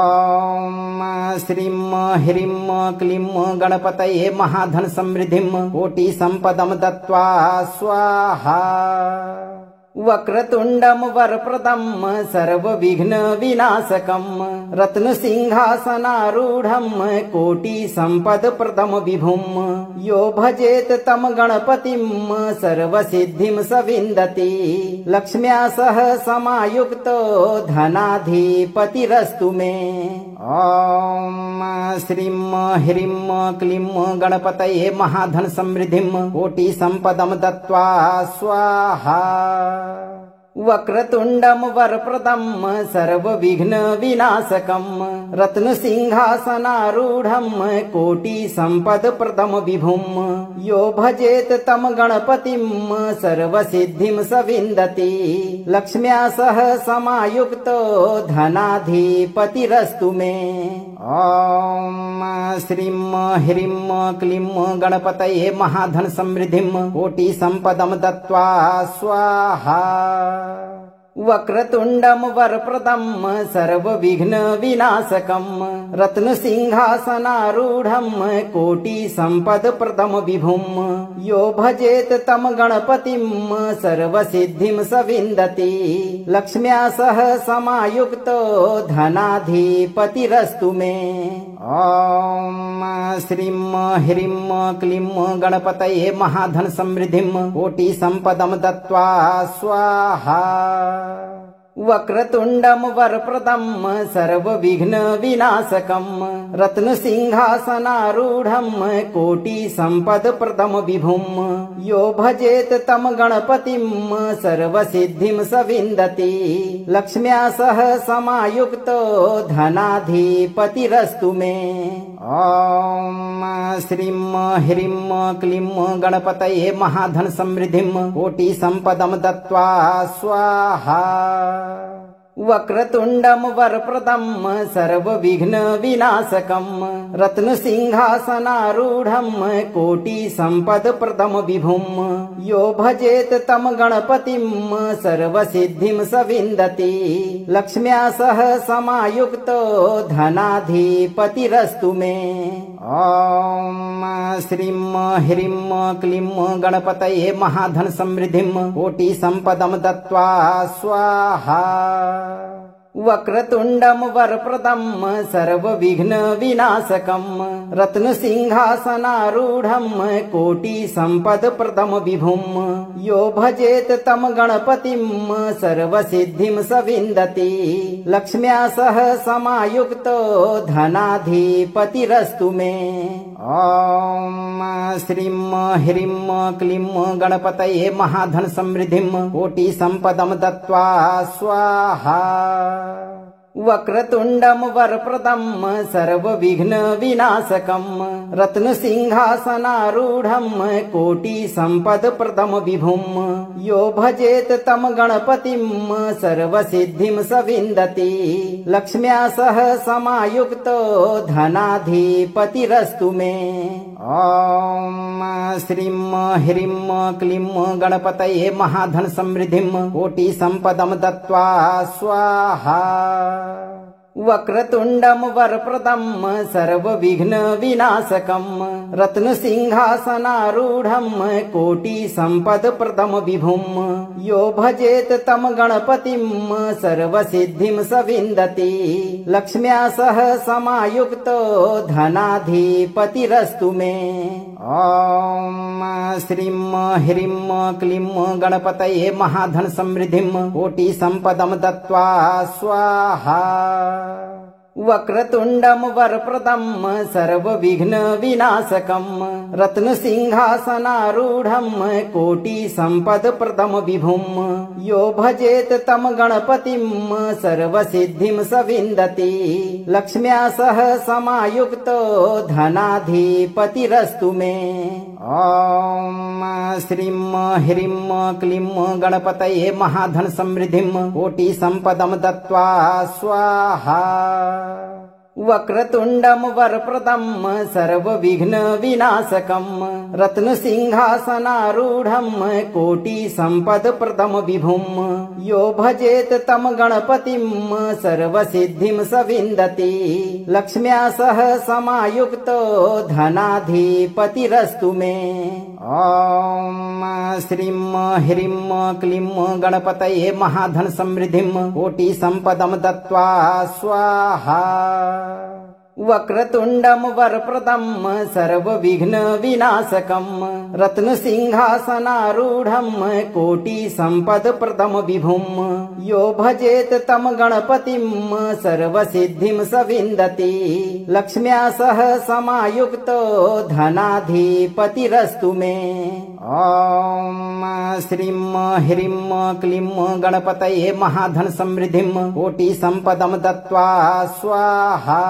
S1: श्रीं ह्रीं क्लीं गणपतये महाधन समृद्धिं कोटि संपदं दत्त्वा स्वाहा। वक्रतुण्डं वरप्रदं सर्वविघ्न विनाशकं रत्न सिंहासनारूढं कोटि संपदप्रदं विभुं यो भजेत तं गणपतिं सर्वसिद्धिं स विन्दति लक्ष्म्या सह समायुक्तो धनाधिपतिरस्तु मे। ॐ श्रीं ह्रीं क्लीं गणपतये महाधन समृद्धिं कोटि संपदं दत्त्वा स्वाहा। वक्रतुण्डं वरप्रदं सर्वविघ्न विनाशकं रत्नसिंहासनारूढं कोटिसम्पदप्रदं विभुं यो भजेत तं गणपतिं सर्वसिद्धिं स विन्दति लक्ष्म्या सह समायुक्तो धनाधिपतिरस्तु मे। ॐ श्रीं ह्रीं क्लीं गणपतये महाधन समृद्धिं कोटिसम्पदं दत्त्वा स्वाहा। वक्रतुण्डं वरप्रदं सर्वविघ्न विनाशकं रत्नसिंहासनारूढं कोटिसम्पदप्रदं विभुं यो भजेत तं गणपतिं सर्वसिद्धिं स विन्दति लक्ष्म्या सह समायुक्तो धनाधिपतिरस्तु मे। ॐ श्रीं ह्रीं क्लीं गणपतये महाधन समृद्धिं कोटिसम्पदं दत्त्वा स्वाहा। वक्रतुण्डं वरप्रदं सर्वविघ्न विनाशकं रत्नसिंहासनारूढं कोटिसम्पदप्रदं विभुं यो भजेत तं गणपतिं सर्वसिद्धिं स विन्दति लक्ष्म्या सह समायुक्तो धनाधिपतिरस्तु मे। ॐ श्रीं ह्रीं क्लीं गणपतये महाधन समृद्धिं कोटिसम्पदं दत्त्वा स्वाहा। वक्रतुण्डं वरप्रदं सर्वविघ्न विनाशकं रत्नसिंहासनारूढं कोटिसम्पदप्रदं विभुं यो भजेत तं गणपतिं सर्वसिद्धिं स विन्दति लक्ष्म्या सह समायुक्तो धनाधिपतिरस्तु मे। ॐ श्रीं ह्रीं क्लीं गणपतये महाधन समृद्धिं कोटिसम्पदं दत्त्वा स्वाहा। वक्रतुण्डं वरप्रदं सर्वविघ्न विनाशकं रत्नसिंहासनारूढं कोटिसम्पदप्रदं विभुं यो भजेत तं गणपतिं सर्वसिद्धिं स विन्दति लक्ष्म्या सह समायुक्तो धनाधिपतिरस्तु मे। ॐ श्रीं ह्रीं क्लीं गणपतये महाधन समृद्धिं कोटिसम्पदं दत्त्वा स्वाहा। वक्रतुण्डं वरप्रदं सर्वविघ्न विनाशकं रत्नसिंहासनारूढं कोटिसम्पदप्रदं विभुं यो भजेत तं गणपतिं सर्वसिद्धिं स विन्दति लक्ष्म्या सह समायुक्तो धनाधिपतिरस्तु मे। ॐ श्रीं ह्रीं क्लीं गणपतये महाधन समृद्धिं कोटिसम्पदं दत्त्वा स्वाहा। वक्रतुण्डं वरप्रदं सर्वविघ्न विनाशकं रत्नसिंहासनारूढं कोटिसम्पदप्रदं विभुं यो भजेत तं गणपतिं सर्वसिद्धिं स विन्दति लक्ष्म्या सह समायुक्तो धनाधिपतिरस्तु मे। ॐ श्रीं ह्रीं क्लीं गणपतये महाधन समृद्धिं कोटिसम्पदं दत्त्वा स्वाहा। वक्रतुण्डं वरप्रदं सर्वविघ्न विनाशकं रत्नसिंहासनारूढं कोटिसम्पदप्रदं विभुं यो भजेत तं गणपतिं सर्वसिद्धिं स विन्दति लक्ष्म्या सह समायुक्तो धनाधिपतिरस्तु मे। ॐ श्रीं ह्रीं क्लीं गणपतये महाधन समृद्धिं कोटिसम्पदं दत्त्वा स्वाहा। वक्रतुण्डं वरप्रदं सर्वविघ्न विनाशकं रत्नसिंहासनारूढं कोटिसम्पदप्रदं विभुं यो भजेत तं गणपतिं सर्वसिद्धिं स विन्दति लक्ष्म्या सह समायुक्तो धनाधिपतिरस्तु मे। ॐ श्रीं ह्रीं क्लीं गणपतये महाधन समृद्धिं कोटिसम्पदं दत्त्वा स्वाहा। वक्रतुण्डं वरप्रदं सर्वविघ्नविनाशकं रत्नसिंहासनारूढं कोटिसम्पदप्रदं विभुं यो भजेत तं गणपतिं सर्वसिद्धिं स विन्दति लक्ष्म्या सह समायुक्तो धनाधिपतिरस्तु मे। ॐ श्रीं ह्रीं क्लीं गणपतये महाधन समृद्धिं कोटिसम्पदं दत्त्वा स्वाहा।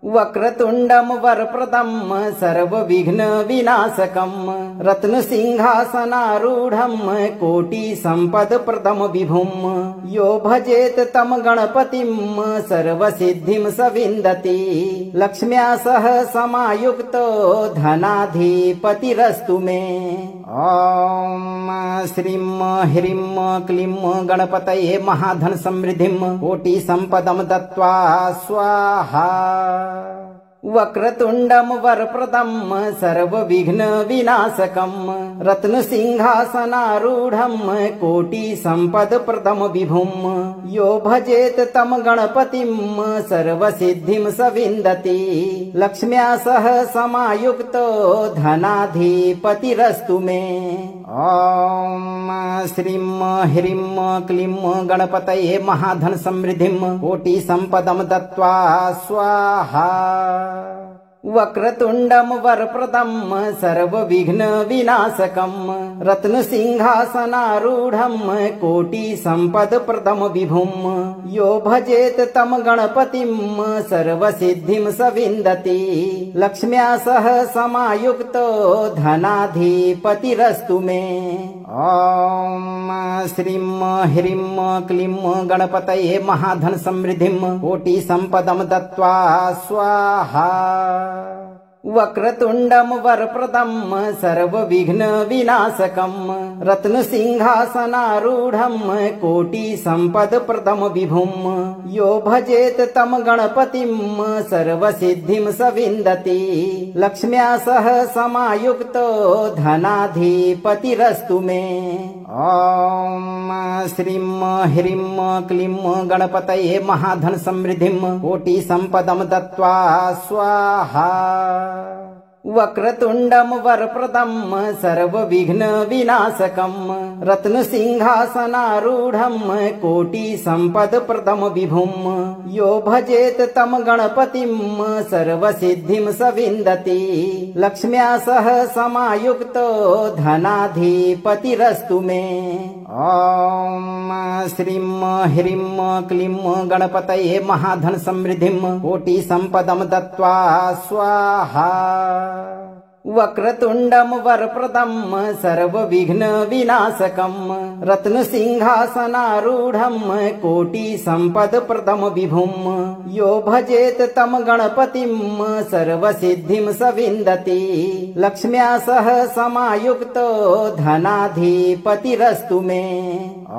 S1: वक्रतुण्डं वरप्रदं सर्वविघ्नविनाशकं रत्नसिंहासनारूढं कोटिसम्पदप्रदं विभुं यो भजेत तं गणपतिं सर्वसिद्धिं स विन्दति लक्ष्म्या सह समायुक्तो धनाधिपतिरस्तु मे। ॐ श्रीं ह्रीं क्लीं गणपतये महाधन समृद्धिं कोटिसम्पदं दत्त्वा स्वाहा। वक्रतुण्डं वरप्रदं सर्वविघ्नविनाशकं रत्नसिंहासनारूढं कोटिसम्पदप्रदं विभुं यो भजेत तं गणपतिं सर्वसिद्धिं स विन्दति लक्ष्म्या सह समायुक्तो धनाधिपतिरस्तु मे। ॐ श्रीं ह्रीं क्लीं गणपतये महाधन समृद्धिं कोटिसम्पदं दत्त्वा स्वाहा। वक्रतुण्डं वरप्रदं सर्वविघ्नविनाशकं रत्नसिंहासनारूढं कोटिसम्पदप्रदं विभुं यो भजेत तं गणपतिं सर्वसिद्धिं स विन्दति लक्ष्म्या सह समायुक्तो धनाधिपतिरस्तु मे। ॐ श्रीं ह्रीं क्लीं गणपतये महाधन समृद्धिं कोटिसम्पदं दत्त्वा स्वाहा। वक्रतुण्डं वरप्रदं सर्वविघ्नविनाशकं रत्नसिंहासनारूढं कोटिसम्पदप्रदं विभुं यो भजेत तं गणपतिं सर्वसिद्धिं स विन्दति लक्ष्म्या सह समायुक्तो धनाधिपतिरस्तु मे। ॐ श्रीं ह्रीं क्लीं गणपतये महाधन समृद्धिं कोटिसम्पदं दत्त्वा स्वाहा। वक्रतुण्डं वरप्रदं सर्वविघ्नविनाशकं रत्नसिंहासनारूढं कोटिसम्पदप्रदं विभुं यो भजेत तं गणपतिं सर्वसिद्धिं स विन्दति लक्ष्म्या सह समायुक्तो धनाधिपतिरस्तु मे। ॐ श्रीं ह्रीं क्लीं गणपतये महाधन समृद्धिं कोटिसम्पदं दत्त्वा स्वाहा। वक्रतुण्डं वरप्रदं सर्वविघ्नविनाशकं रत्नसिंहासनारूढं कोटिसम्पदप्रदं विभुं यो भजेत तं गणपतिं सर्वसिद्धिं स विन्दति लक्ष्म्या सह समायुक्तो धनाधिपतिरस्तु मे।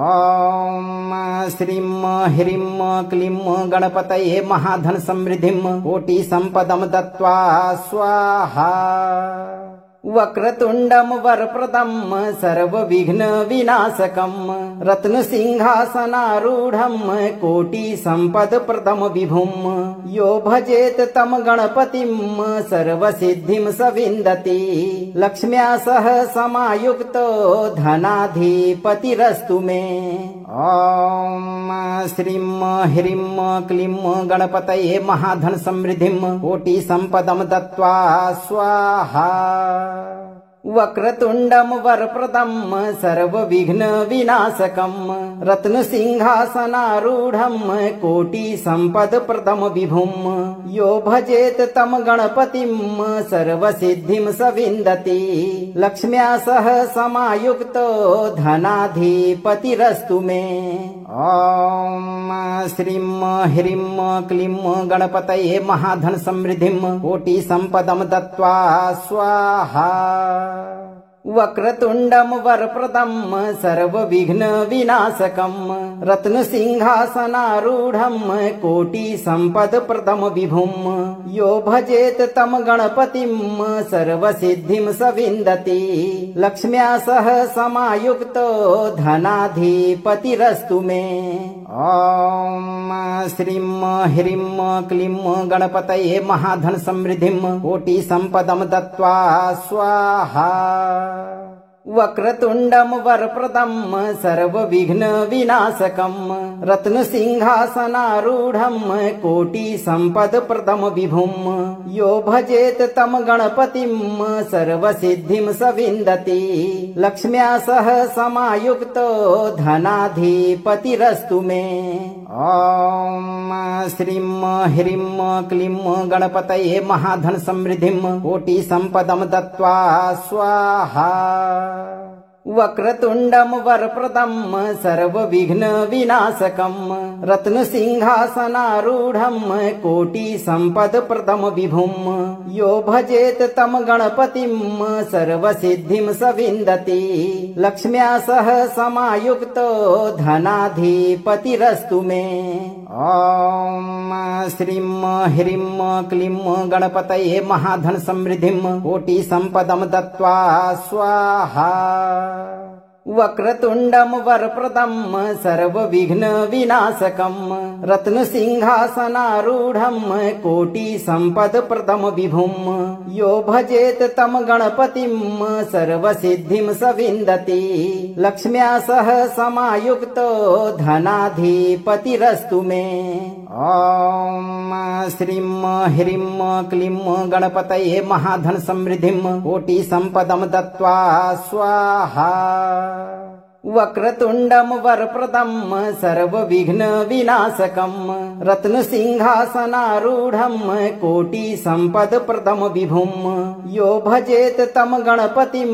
S1: ॐ श्रीं ह्रीं क्लीं गणपतये महाधन समृद्धिं कोटिसम्पदं दत्त्वा स्वाहा। वक्रतुण्डं वरप्रदं सर्वविघ्नविनाशकं रत्नसिंहासनारूढं कोटिसम्पदप्रदं विभुं यो भजेत तं गणपतिं सर्वसिद्धिं स विन्दति लक्ष्म्या सह समायुक्तो धनाधिपतिरस्तु मे। ॐ श्रीं ह्रीं क्लीं गणपतये महाधन समृद्धिं कोटिसम्पदं दत्त्वा स्वाहा। वक्रतुण्डं वरप्रदं सर्वविघ्नविनाशकं रत्नसिंहासनारूढं कोटिसम्पदप्रदं विभुं यो भजेत तं गणपतिं सर्वसिद्धिं स विन्दति लक्ष्म्या सह समायुक्तो धनाधिपतिरस्तु मे। ॐ श्रीं ह्रीं क्लीं गणपतये महाधन समृद्धिं कोटिसम्पदं दत्त्वा स्वाहा। वक्रतुण्डं वरप्रदं सर्वविघ्न विनाशकं रत्नसिंहासनारूढं कोटिसम्पदप्रदं विभुं यो भजेत तं गणपतिं सर्वसिद्धिं स विन्दति लक्ष्म्या सह समायुक्तो धनाधिपतिरस्तु मे। ॐ श्रीं ह्रीं क्लीं गणपतये महाधन समृद्धिं कोटिसम्पदं दत्त्वा स्वाहा। वक्रतुण्डं वरप्रदं सर्वविघ्न विनाशकं रत्नसिंहासनारूढं कोटिसम्पदप्रदं विभुं यो भजेत तं गणपतिं सर्वसिद्धिं स विन्दति लक्ष्म्या सह समायुक्तो धनाधिपतिरस्तु मे। ॐ श्रीं ह्रीं क्लीं गणपतये महाधन समृद्धिं कोटिसम्पदं दत्त्वा स्वाहा। वक्रतुण्डं वरप्रदं सर्वविघ्न विनाशकं रत्नसिंहासनारूढं कोटिसम्पदप्रदं विभुं यो भजेत तं गणपतिं सर्वसिद्धिं स विन्दति लक्ष्म्या सह समायुक्तो धनाधिपतिरस्तु मे। ॐ श्रीं ह्रीं क्लीं गणपतये महाधन समृद्धिं कोटिसम्पदं दत्त्वा स्वाहा। वक्रतुण्डं वरप्रदं सर्वविघ्न विनाशकं रत्नसिंहासनारूढं कोटिसम्पदप्रदं विभुं यो भजेत तं गणपतिं सर्वसिद्धिं स विन्दति लक्ष्म्या सह समायुक्तो धनाधिपतिरस्तु मे। ॐ श्रीं ह्रीं क्लीं गणपतये महाधन समृद्धिं कोटिसम्पदं दत्त्वा स्वाहा। वक्रतुण्डं वरप्रदं सर्वविघ्न विनाशकं रत्नसिंहासनारूढं कोटिसम्पदप्रदं विभुं यो भजेत तं गणपतिं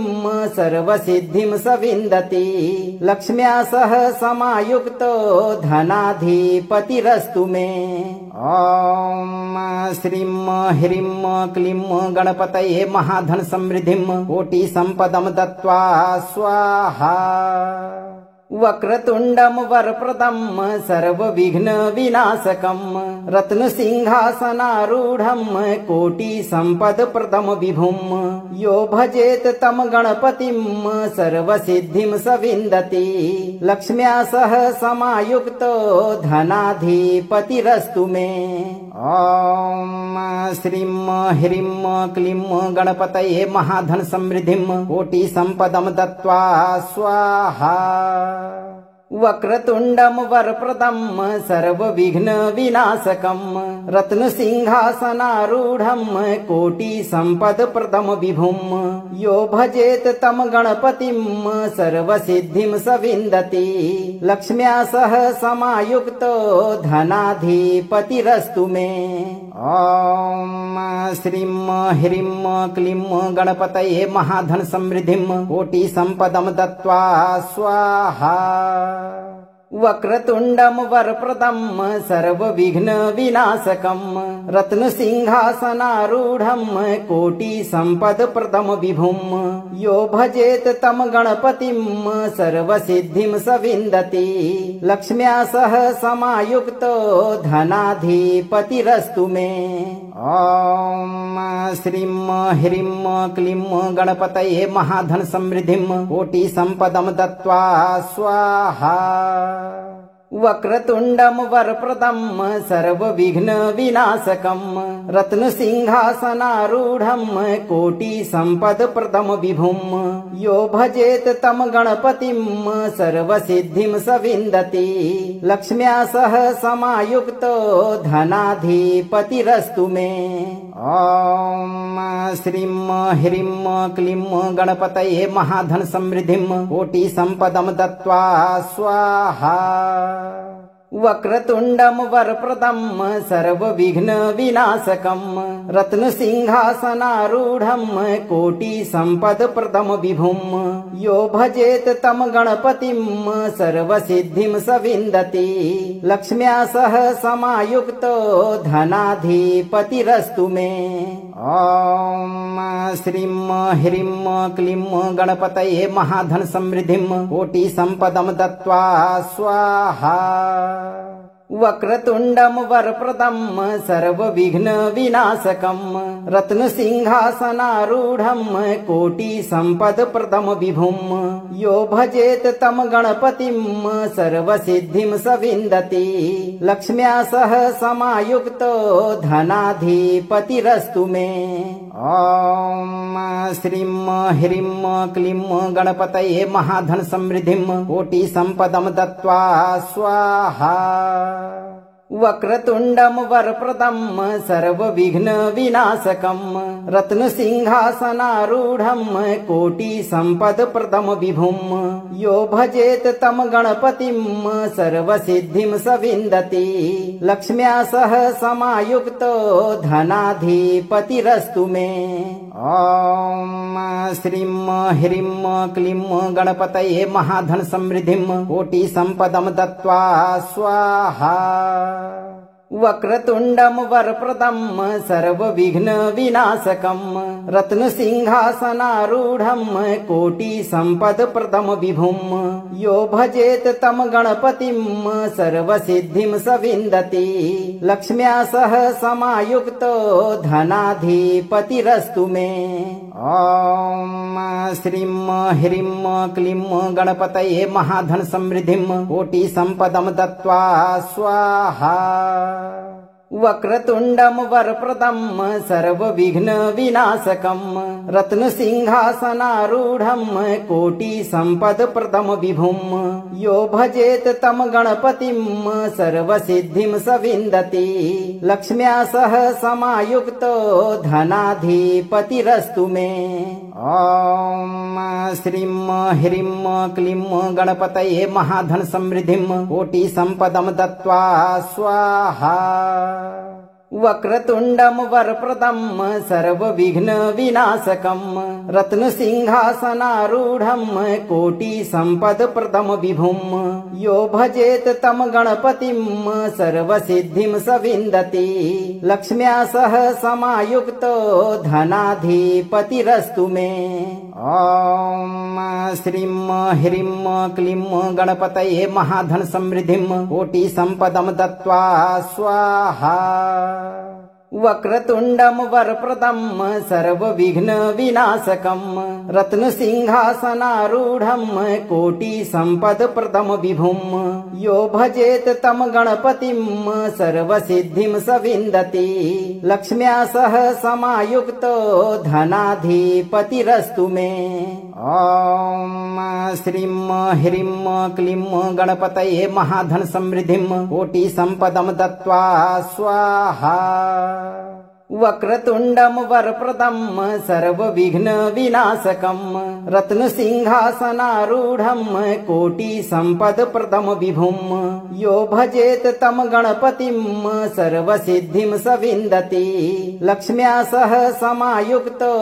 S1: सर्वसिद्धिं स विन्दति लक्ष्म्या सह समायुक्तो धनाधिपतिरस्तु मे। ॐ श्रीं ह्रीं क्लीं गणपतये महाधन समृद्धिं कोटिसम्पदं दत्त्वा स्वाहा। वक्रतुण्डं वरप्रदं सर्वविघ्न विनाशकं रत्नसिंहासनारूढं कोटिसम्पदप्रदं विभुं यो भजेत तं गणपतिं सर्वसिद्धिं स विन्दति लक्ष्म्या सह समायुक्तो धनाधिपतिरस्तु मे। ॐ श्रीं ह्रीं क्लीं गणपतये महाधन समृद्धिं कोटिसम्पदं दत्त्वा स्वाहा। वक्रतुण्डं वरप्रदं सर्वविघ्न विनाशकं रत्नसिंहासनारूढं कोटिसम्पदप्रदं विभुं यो भजेत तं गणपतिं सर्वसिद्धिं स विन्दति लक्ष्म्या सह समायुक्तो धनाधिपतिरस्तु मे। ॐ श्रीं ह्रीं क्लीं गणपतये महाधन समृद्धिं कोटिसम्पदं दत्त्वा स्वाहा। वक्रतुण्डं वरप्रदं सर्वविघ्न विनाशकं रत्नसिंहासनारूढं कोटिसम्पदप्रदं विभुं यो भजेत तं गणपतिं सर्वसिद्धिं स विन्दति लक्ष्म्या सह समायुक्तो धनाधिपतिरस्तु मे। ॐ श्रीं ह्रीं क्लीं गणपतये महाधन समृद्धिं कोटिसम्पदं दत्त्वा स्वाहा। वक्रतुण्डं वरप्रदं सर्वविघ्न विनाशकं रत्नसिंहासनारूढं कोटिसम्पदप्रदं विभुं यो भजेत तं गणपतिं सर्वसिद्धिं स विन्दति लक्ष्म्या सह समायुक्तो धनाधिपतिरस्तु मे। ॐ श्रीं ह्रीं क्लीं गणपतये महाधन समृद्धिं कोटिसम्पदं दत्त्वा स्वाहा। वक्रतुण्डं वरप्रदं सर्वविघ्नविनाशकं रत्नसिंहासनारूढं कोटिसम्पदप्रदं विभुं यो भजेत तं गणपतिं सर्वसिद्धिं स विन्दति लक्ष्म्या सह समायुक्तो धनाधिपतिरस्तु मे। ॐ श्रीं ह्रीं क्लीं गणपतये महाधन समृद्धिं कोटिसम्पदं दत्त्वा स्वाहा। वक्रतुण्डं वरप्रदं सर्वविघ्नविनाशकं रत्नसिंहासनारूढं कोटिसम्पदप्रदं विभुं यो भजेत तं गणपतिं सर्वसिद्धिं स विन्दति लक्ष्म्या सह समायुक्तो धनाधिपतिरस्तु मे। ॐ श्रीं ह्रीं क्लीं गणपतये महाधन समृद्धिं कोटिसम्पदं दत्त्वा स्वाहा। वक्रतुण्डं वरप्रदं सर्वविघ्नविनाशकं रत्नसिंहासनारूढं कोटिसम्पदप्रदं विभुं यो भजेत तं गणपतिं सर्वसिद्धिं स विन्दति लक्ष्म्या सह समायुक्तो धनाधिपतिरस्तु मे। ॐ श्रीं ह्रीं क्लीं गणपतये महाधन समृद्धिं कोटिसम्पदं दत्त्वा स्वाहा। वक्रतुण्डं वरप्रदं सर्वविघ्नविनाशकं रत्नसिंहासनारूढं कोटिसम्पदप्रदं विभुं यो भजेत तं गणपतिं सर्वसिद्धिं स विन्दति लक्ष्म्या सह समायुक्तो धनाधिपतिरस्तु मे। ॐ श्रीं ह्रीं क्लीं गणपतये महाधन समृद्धिं कोटिसम्पदं दत्त्वा स्वाहा। वक्रतुण्डं वरप्रदं सर्वविघ्नविनाशकं रत्नसिंहासनारूढं कोटिसम्पदप्रदं विभुं यो भजेत तं गणपतिं सर्वसिद्धिं स विन्दति लक्ष्म्या सह समायुक्तो धनाधिपतिरस्तु मे। ॐ श्रीं ह्रीं क्लीं गणपतये महाधन समृद्धिं कोटिसम्पदं दत्त्वा स्वाहा। वक्रतुण्डं वरप्रदं सर्वविघ्नविनाशकं रत्नसिंहासनारूढं कोटिसम्पदप्रदं विभुं यो भजेत तं गणपतिं सर्वसिद्धिं स विन्दति लक्ष्म्या सह समायुक्तो धनाधिपतिरस्तु मे। ॐ श्रीं ह्रीं क्लीं गणपतये महाधन समृद्धिं कोटिसम्पदं दत्त्वा स्वाहा। वक्रतुण्डं वरप्रदं सर्वविघ्नविनाशकं रत्नसिंहासनारूढं कोटिसम्पदप्रदं विभुं यो भजेत तं गणपतिं सर्वसिद्धिं स विन्दति लक्ष्म्या सह समायुक्तो धनाधिपतिरस्तु मे। ॐ श्रीं ह्रीं क्लीं गणपतये महाधन समृद्धिं कोटिसम्पदं दत्त्वा स्वाहा। वक्रतुण्डं वरप्रदं सर्वविघ्नविनाशकं रत्नसिंहासनारूढं कोटिसम्पदप्रदं विभुं यो भजेत तं गणपतिं सर्वसिद्धिं स विन्दति लक्ष्म्या सह समायुक्तो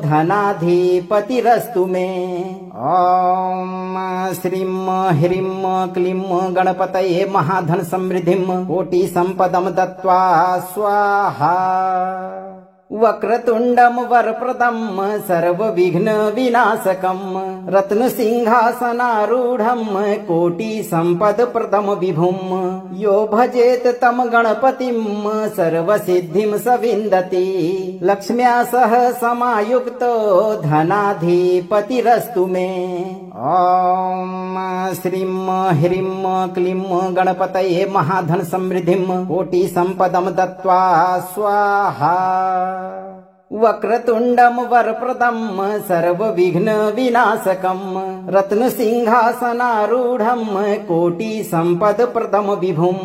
S1: धनाधिपतिरस्तु मे। ॐ श्रीं ह्रीं क्लीं गणपतये महाधन समृद्धिं कोटिसम्पदं दत्त्वा स्वाहा। वक्रतुण्डं वरप्रदं सर्वविघ्नविनाशकं रत्नसिंहासनारूढं कोटिसम्पदप्रदं विभुं यो भजेत तं गणपतिं सर्वसिद्धिं स विन्दति लक्ष्म्या सह समायुक्तो धनाधिपतिरस्तु मे। ॐ श्रीं ह्रीं क्लीं गणपतये महाधन समृद्धिं कोटिसम्पदं दत्त्वा स्वाहा। वक्रतुण्डं वरप्रदं सर्वविघ्न विनाशकं रत्नसिंहासनारूढं कोटिसम्पदप्रदं विभुं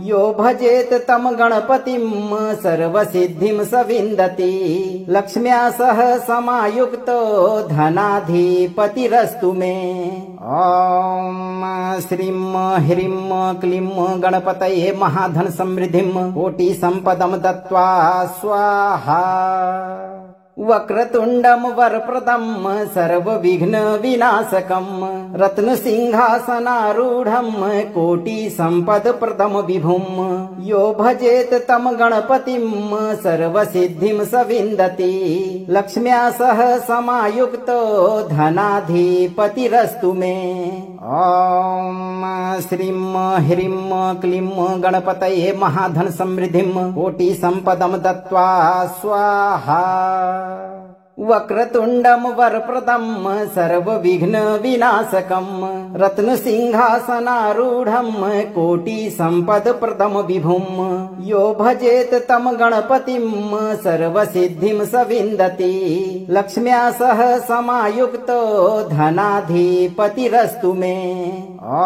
S1: यो भजेत तं गणपतिं सर्वसिद्धिं स विन्दति लक्ष्म्या सह समायुक्तो धनाधिपतिरस्तु मे। ॐ श्रीं ह्रीं क्लीं गणपतये महाधन समृद्धिं कोटिसम्पदं दत्त्वा स्वाहा। वक्रतुण्डं वरप्रदं सर्वविघ्न विनाशकं रत्नसिंहासनारूढं कोटिसम्पदप्रदं विभुं यो भजेत तं गणपतिं सर्वसिद्धिं स विन्दति लक्ष्म्या सह समायुक्तो धनाधिपतिरस्तु मे। ॐ श्रीं ह्रीं क्लीं गणपतये महाधन समृद्धिं कोटिसम्पदं दत्त्वा स्वाहा। वक्रतुण्डं वरप्रदं सर्वविघ्न विनाशकं रत्नसिंहासनारूढं कोटिसम्पदप्रदं विभुं यो भजेत तं गणपतिं सर्वसिद्धिं स विन्दति लक्ष्म्या सह समायुक्तो धनाधिपतिरस्तु मे। ॐ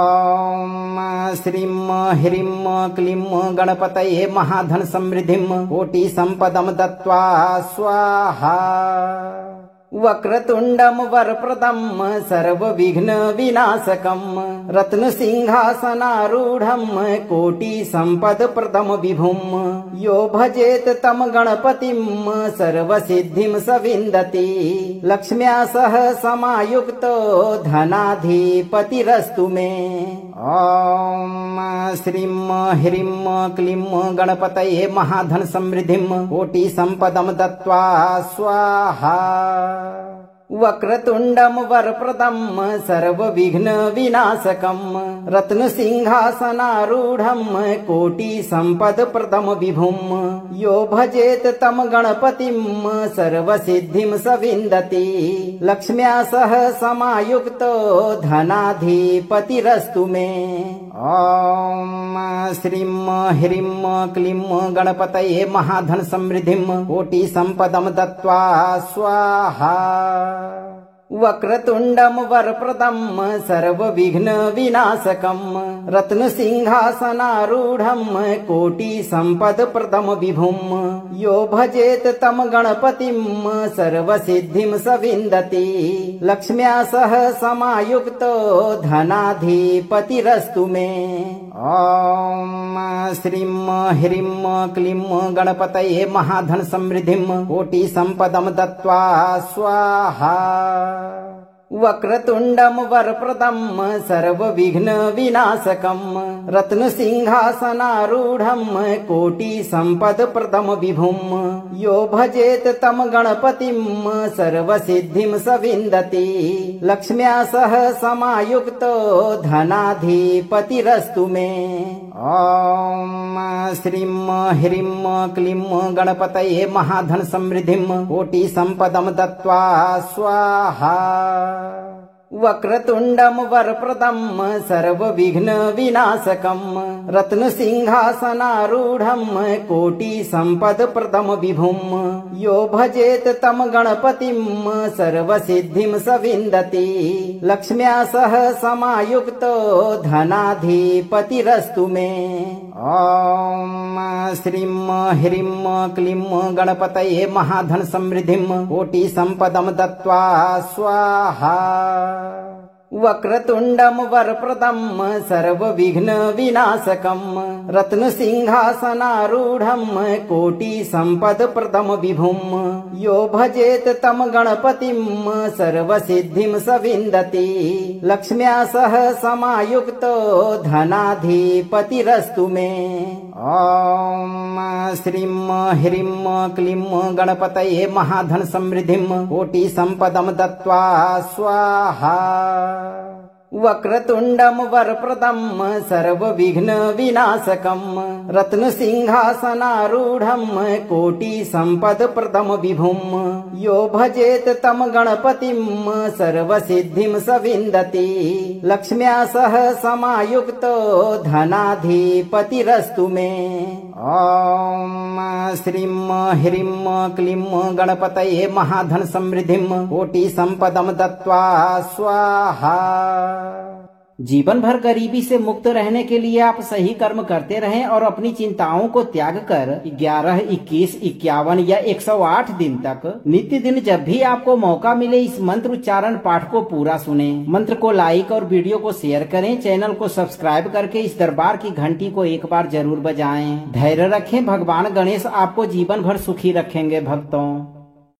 S1: श्रीं ह्रीं क्लीं गणपतये महाधन समृद्धिं कोटिसम्पदं दत्त्वा स्वाहा। वक्रतुण्डं वरप्रदं सर्वविघ्न विनाशकं रत्नसिंहासनारूढं कोटिसम्पदप्रदं विभुं यो भजेत तं गणपतिं सर्वसिद्धिं स विन्दति लक्ष्म्या सह समायुक्तो धनाधिपतिरस्तु मे। ॐ श्रीं ह्रीं क्लीं गणपतये महाधन समृद्धिं कोटिसम्पदं दत्त्वा स्वाहा। वक्रतुण्डं वरप्रदं सर्वविघ्न विनाशकं रत्नसिंहासनारूढं कोटिसम्पदप्रदं विभुं यो भजेत तं गणपतिं सर्वसिद्धिं स विन्दति लक्ष्म्या सह समायुक्तो धनाधिपतिरस्तु मे। ॐ श्रीं ह्रीं क्लीं गणपतये महाधन समृद्धिं कोटिसम्पदं दत्त्वा स्वाहा। वक्रतुण्डं वरप्रदं सर्वविघ्न विनाशकं रत्नसिंहासनारूढं कोटिसम्पदप्रदं विभुं यो भजेत तं गणपतिं सर्वसिद्धिं स विन्दति लक्ष्म्या सह समायुक्तो धनाधिपतिरस्तु मे। ॐ श्रीं ह्रीं क्लीं गणपतये महाधन समृद्धिं कोटिसम्पदं दत्त्वा स्वाहा। वक्रतुण्डं वरप्रदं सर्वविघ्न विनाशकं रत्नसिंहासनारूढं कोटिसम्पदप्रदं विभुं यो भजेत तं गणपतिं सर्वसिद्धिं स विन्दति लक्ष्म्या सह समायुक्तो धनाधिपतिरस्तु मे। ॐ श्रीं ह्रीं क्लीं गणपतये महाधन समृद्धिं कोटिसम्पदं दत्त्वा स्वाहा। वक्रतुण्डं वरप्रदं सर्वविघ्न विनाशकं रत्नसिंहासनारूढं कोटिसम्पदप्रदं विभुं यो भजेत तं गणपतिं सर्वसिद्धिं स विन्दति लक्ष्म्या सह समायुक्तो धनाधिपतिरस्तु मे। ॐ श्रीं ह्रीं क्लीं गणपतये महाधन समृद्धिं कोटिसम्पदं दत्त्वा स्वाहा। वक्रतुण्डं वरप्रदं सर्वविघ्न विनाशकं रत्नसिंहासनारूढं कोटिसम्पदप्रदं विभुं यो भजेत तं गणपतिं सर्वसिद्धिं स विन्दति लक्ष्म्या सह समायुक्तो धनाधिपतिरस्तु मे। ॐ श्रीं ह्रीं क्लीं गणपतये महाधन समृद्धिं कोटिसम्पदं दत्त्वा स्वाहा। वक्रतुंडम वरप्रदम सर्व विघ्न विनाशकम रत्न सिंहासनारूढ़म कोटि संपद प्रदम विभुम यो भजेत तम गणपतिम सर्व सिद्धिम स विन्दति लक्ष्म्या सह समायुक्तो धनाधिपतिरस्तु मे। ओम श्रीम ह्रीम क्लीम गणपतये महाधन समृद्धिम कोटि संपदम दत्वा स्वाहा। जीवन भर गरीबी से मुक्त रहने के लिए आप सही कर्म करते रहें और अपनी चिंताओं को त्याग कर 11, 21, 51 या 108 दिन तक नित्य दिन जब भी आपको मौका मिले इस मंत्र उच्चारण पाठ को पूरा सुने। मंत्र को लाइक और वीडियो को शेयर करें। चैनल को सब्सक्राइब करके इस दरबार की घंटी को एक बार जरूर बजाएं। धैर्य रखें, भगवान गणेश आपको जीवन भर सुखी रखेंगे भक्तों।